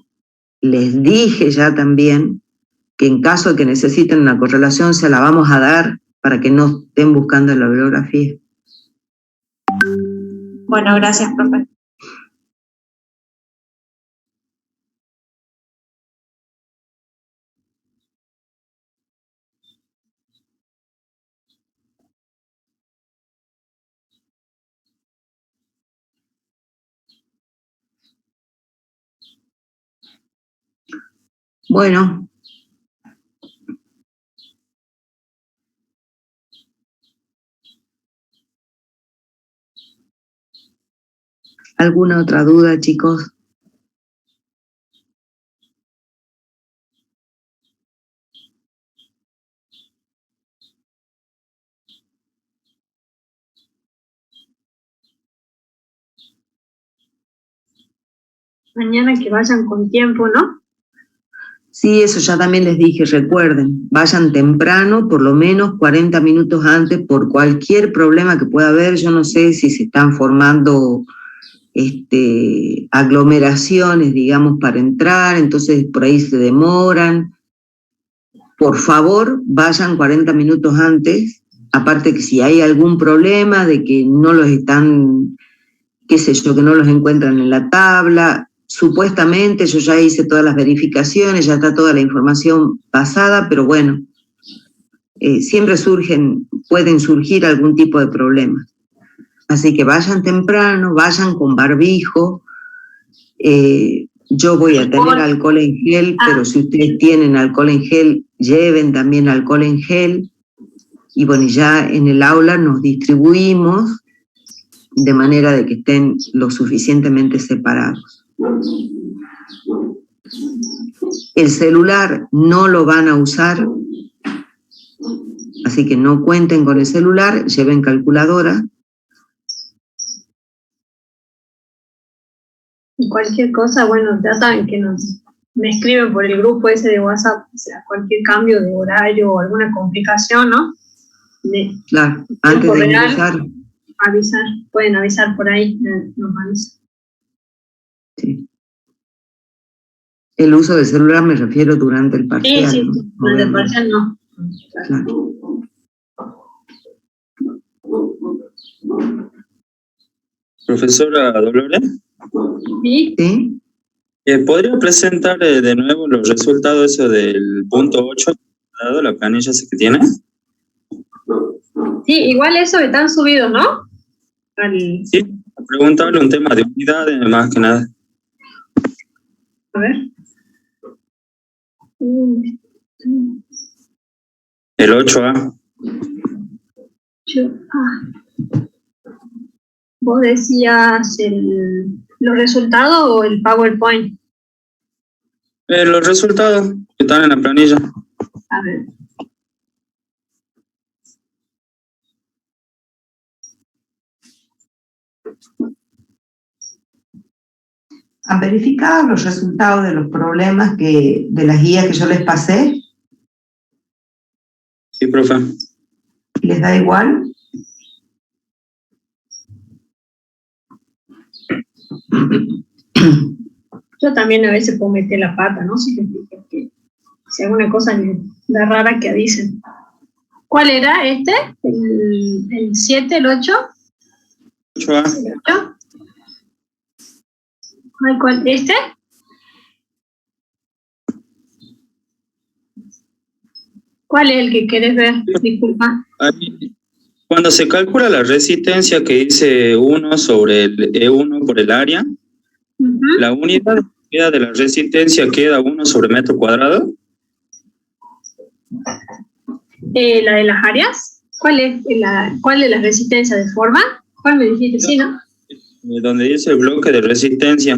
les dije ya también que en caso de que necesiten una correlación se la vamos a dar para que no estén buscando en la bibliografía. Bueno, gracias, profe. Bueno. ¿Alguna otra duda, chicos? Mañana que vayan con tiempo, ¿no? Sí, eso ya también les dije, recuerden, vayan temprano, por lo menos 40 minutos antes, por cualquier problema que pueda haber. Yo no sé si se están formando aglomeraciones, digamos, para entrar, entonces por ahí se demoran. Por favor, vayan 40 minutos antes, aparte que si hay algún problema de que no los están, qué sé yo, que no los encuentran en la tabla. Supuestamente yo ya hice todas las verificaciones, ya está toda la información pasada, pero bueno, siempre pueden surgir algún tipo de problemas. Así que vayan temprano, vayan con barbijo. Yo voy a tener alcohol en gel, pero si ustedes tienen alcohol en gel, lleven también alcohol en gel. Y bueno, ya en el aula nos distribuimos de manera de que estén lo suficientemente separados. El celular no lo van a usar, así que no cuenten con el celular, lleven calculadora. Y cualquier cosa, bueno, ya saben que me escriben por el grupo ese de WhatsApp, o sea, cualquier cambio de horario o alguna complicación, ¿no? Claro, antes de ingresar. Pueden avisar por ahí, nos avisan. Sí. El uso del celular me refiero durante el parcial. Sí, durante el parcial no. Claro. Profesora Dolores. ¿Sí? ¿Podría presentar de nuevo los resultados eso del punto 8, dado la planilla esa que tiene? Sí, igual eso están subidos, ¿no? Sí, preguntarle un tema de unidad, más que nada. A ver. El 8A. ¿Vos decías los resultados o el PowerPoint? Los resultados que están en la planilla. A ver. ¿Han verificado los resultados de los problemas de las guías que yo les pasé? Sí, profe. ¿Les da igual? Yo también a veces puedo meter la pata, ¿no? Si alguna cosa da rara que avisen. ¿Cuál era este? ¿El 7, el 8? 8A. ¿El 8? ¿Cuál? ¿Este? ¿Cuál es el que querés ver? Disculpa. Cuando se calcula la resistencia que dice 1 sobre el E1 por el área, la unidad de la resistencia queda 1 sobre metro cuadrado. ¿La de las áreas? ¿Cuál de las resistencias de forma? ¿Cuál me dijiste? Sí, ¿no? Donde dice el bloque de resistencia.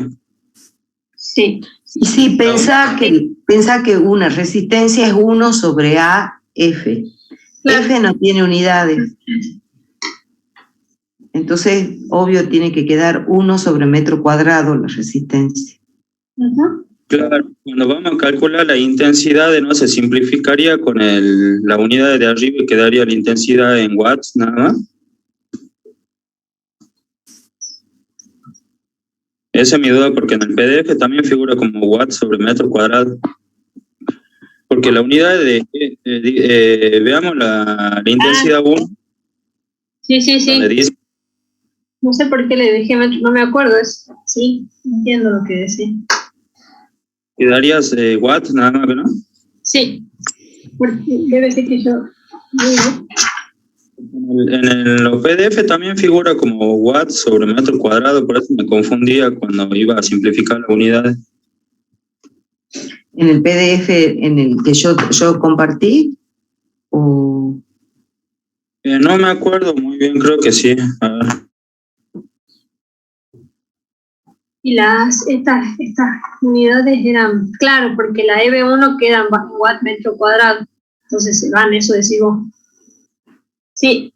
Sí. Y sí, pensá que una resistencia es 1 sobre AF. Claro. F no tiene unidades. Entonces, obvio, tiene que quedar 1 sobre metro cuadrado la resistencia. Claro, cuando vamos a calcular la intensidad, ¿no? Se simplificaría con la unidad de arriba y quedaría la intensidad en watts, nada más. Esa es mi duda, porque en el PDF también figura como watts sobre metro cuadrado. Porque la unidad veamos la intensidad 1. Sí. Donde dice No sé por qué le dejé metro, no me acuerdo eso. Sí, entiendo lo que decía. ¿Y darías watts nada más, no? Sí, porque debe ser que yo... En los PDF también figura como watts sobre metro cuadrado, por eso me confundía cuando iba a simplificar las unidades. En el PDF en el que yo compartí, o... No me acuerdo muy bien, creo que sí. A ver. Y estas unidades eran, claro, porque la EB1 queda en watt metro cuadrado, entonces se van, eso decís vos. Sí,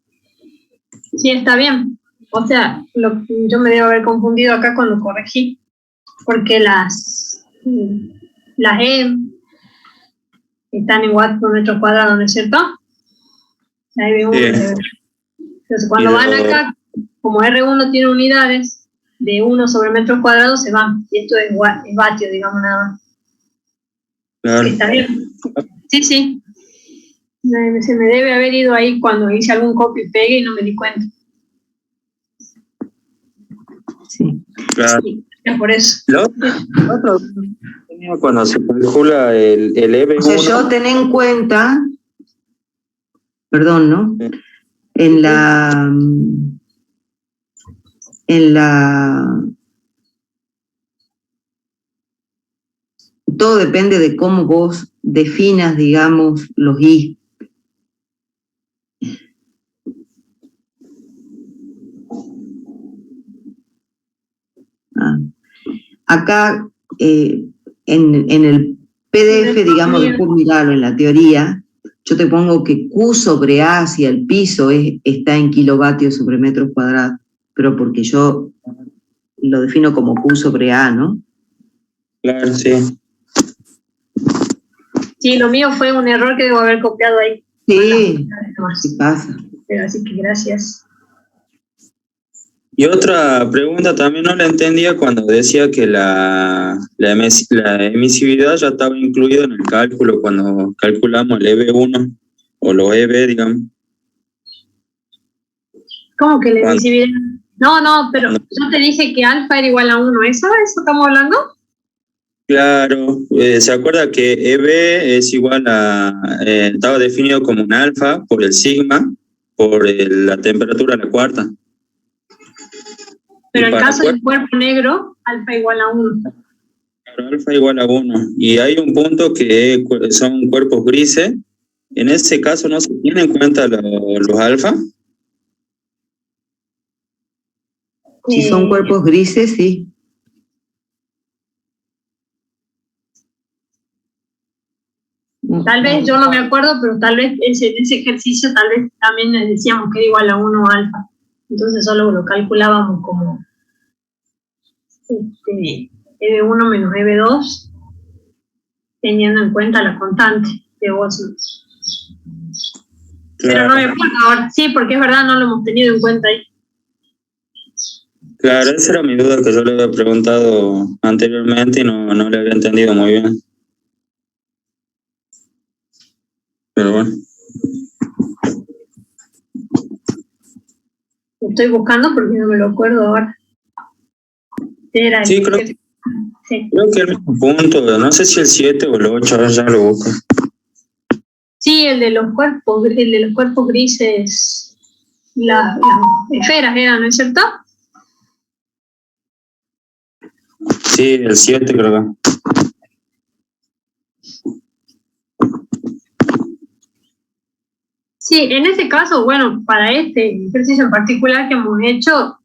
sí, está bien. O sea, yo me debo haber confundido acá cuando corregí, porque las E están en watt por metro cuadrado, ¿no es cierto? La EB1. Entonces, cuando van acá, como R1 tiene unidades de 1 sobre metros cuadrados, se van. Y esto es vatio, digamos, nada más. Claro. Sí, está bien. Sí, sí. Se me debe haber ido ahí cuando hice algún copy y pegue y no me di cuenta. Sí. Claro. Sí, es por eso. Cuando se calcula el EB1. O sea, yo ten en cuenta, perdón, ¿no? En la todo depende de cómo vos definas, digamos, los I. Acá, en el PDF, digamos, después mirarlo en la teoría, yo te pongo que Q sobre A hacia el piso está en kilovatios sobre metros cuadrados, pero porque yo lo defino como Q sobre A, ¿no? Claro, sí. Sí, lo mío fue un error que debo haber copiado ahí. Sí, sí pasa. Pero así que gracias. Y otra pregunta también no la entendía cuando decía que la emisividad ya estaba incluida en el cálculo cuando calculamos el EB1 o los EB, digamos. ¿Cómo que la emisividad? No, pero yo te dije que alfa era igual a 1. ¿Eso estamos hablando? Claro, ¿se acuerda que EB es igual a, estaba definido como un alfa por el sigma, por la temperatura a la cuarta? Pero en caso del cuerpo negro, alfa igual a 1. Claro, alfa igual a 1. Y hay un punto que son cuerpos grises. En ese caso no se tienen en cuenta los alfa. Si son cuerpos grises, sí. Tal vez, yo no me acuerdo, pero tal vez en ese ejercicio tal vez también decíamos que era igual a 1 alfa. Entonces solo lo calculábamos como EB1 menos EB2, teniendo en cuenta la constante de Boltzmann. Claro. Pero no me acuerdo ahora. Sí, porque es verdad, no lo hemos tenido en cuenta ahí. Claro, esa era mi duda que yo le había preguntado anteriormente y no le había entendido muy bien. Pero bueno. Lo estoy buscando porque no me lo acuerdo ahora. Sí, creo que el mismo punto, no sé si el 7 o el 8, ahora ya lo busco. Sí, el de los cuerpos grises, las esferas eran, ¿no es cierto? Sí, el 7 creo que. Sí, en este caso, bueno, para este ejercicio en particular que hemos hecho,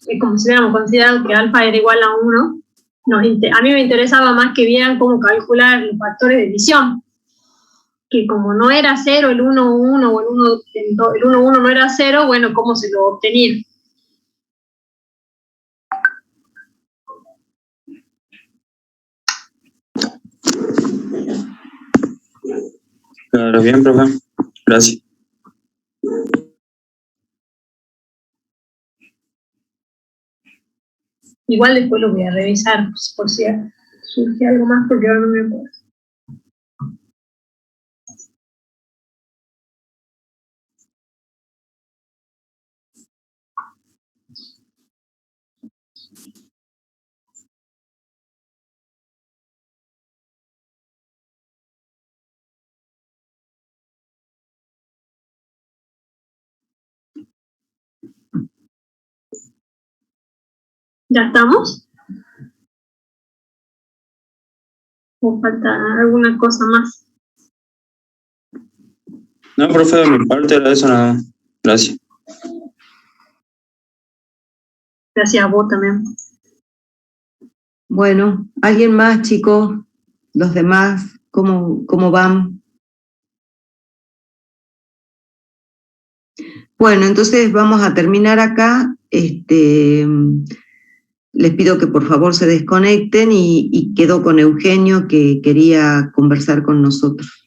es como si hubiéramos considerado que alfa era igual a 1. A mí me interesaba más que vieran cómo calcular los factores de división. Que como no era 0, el 1, 1 o el 1, 1 no era 0, bueno, ¿cómo se lo obtenía? Claro, bien, profe. Gracias. Igual después lo voy a revisar por si surge algo más, porque ahora no me acuerdo. ¿Ya estamos? ¿O falta alguna cosa más? No, profe, de mi parte era eso nada más. Gracias. Gracias a vos también. Bueno, ¿alguien más, chicos? ¿Los demás? ¿Cómo van? Bueno, entonces vamos a terminar acá. Les pido que por favor se desconecten y quedo con Eugenio, que quería conversar con nosotros.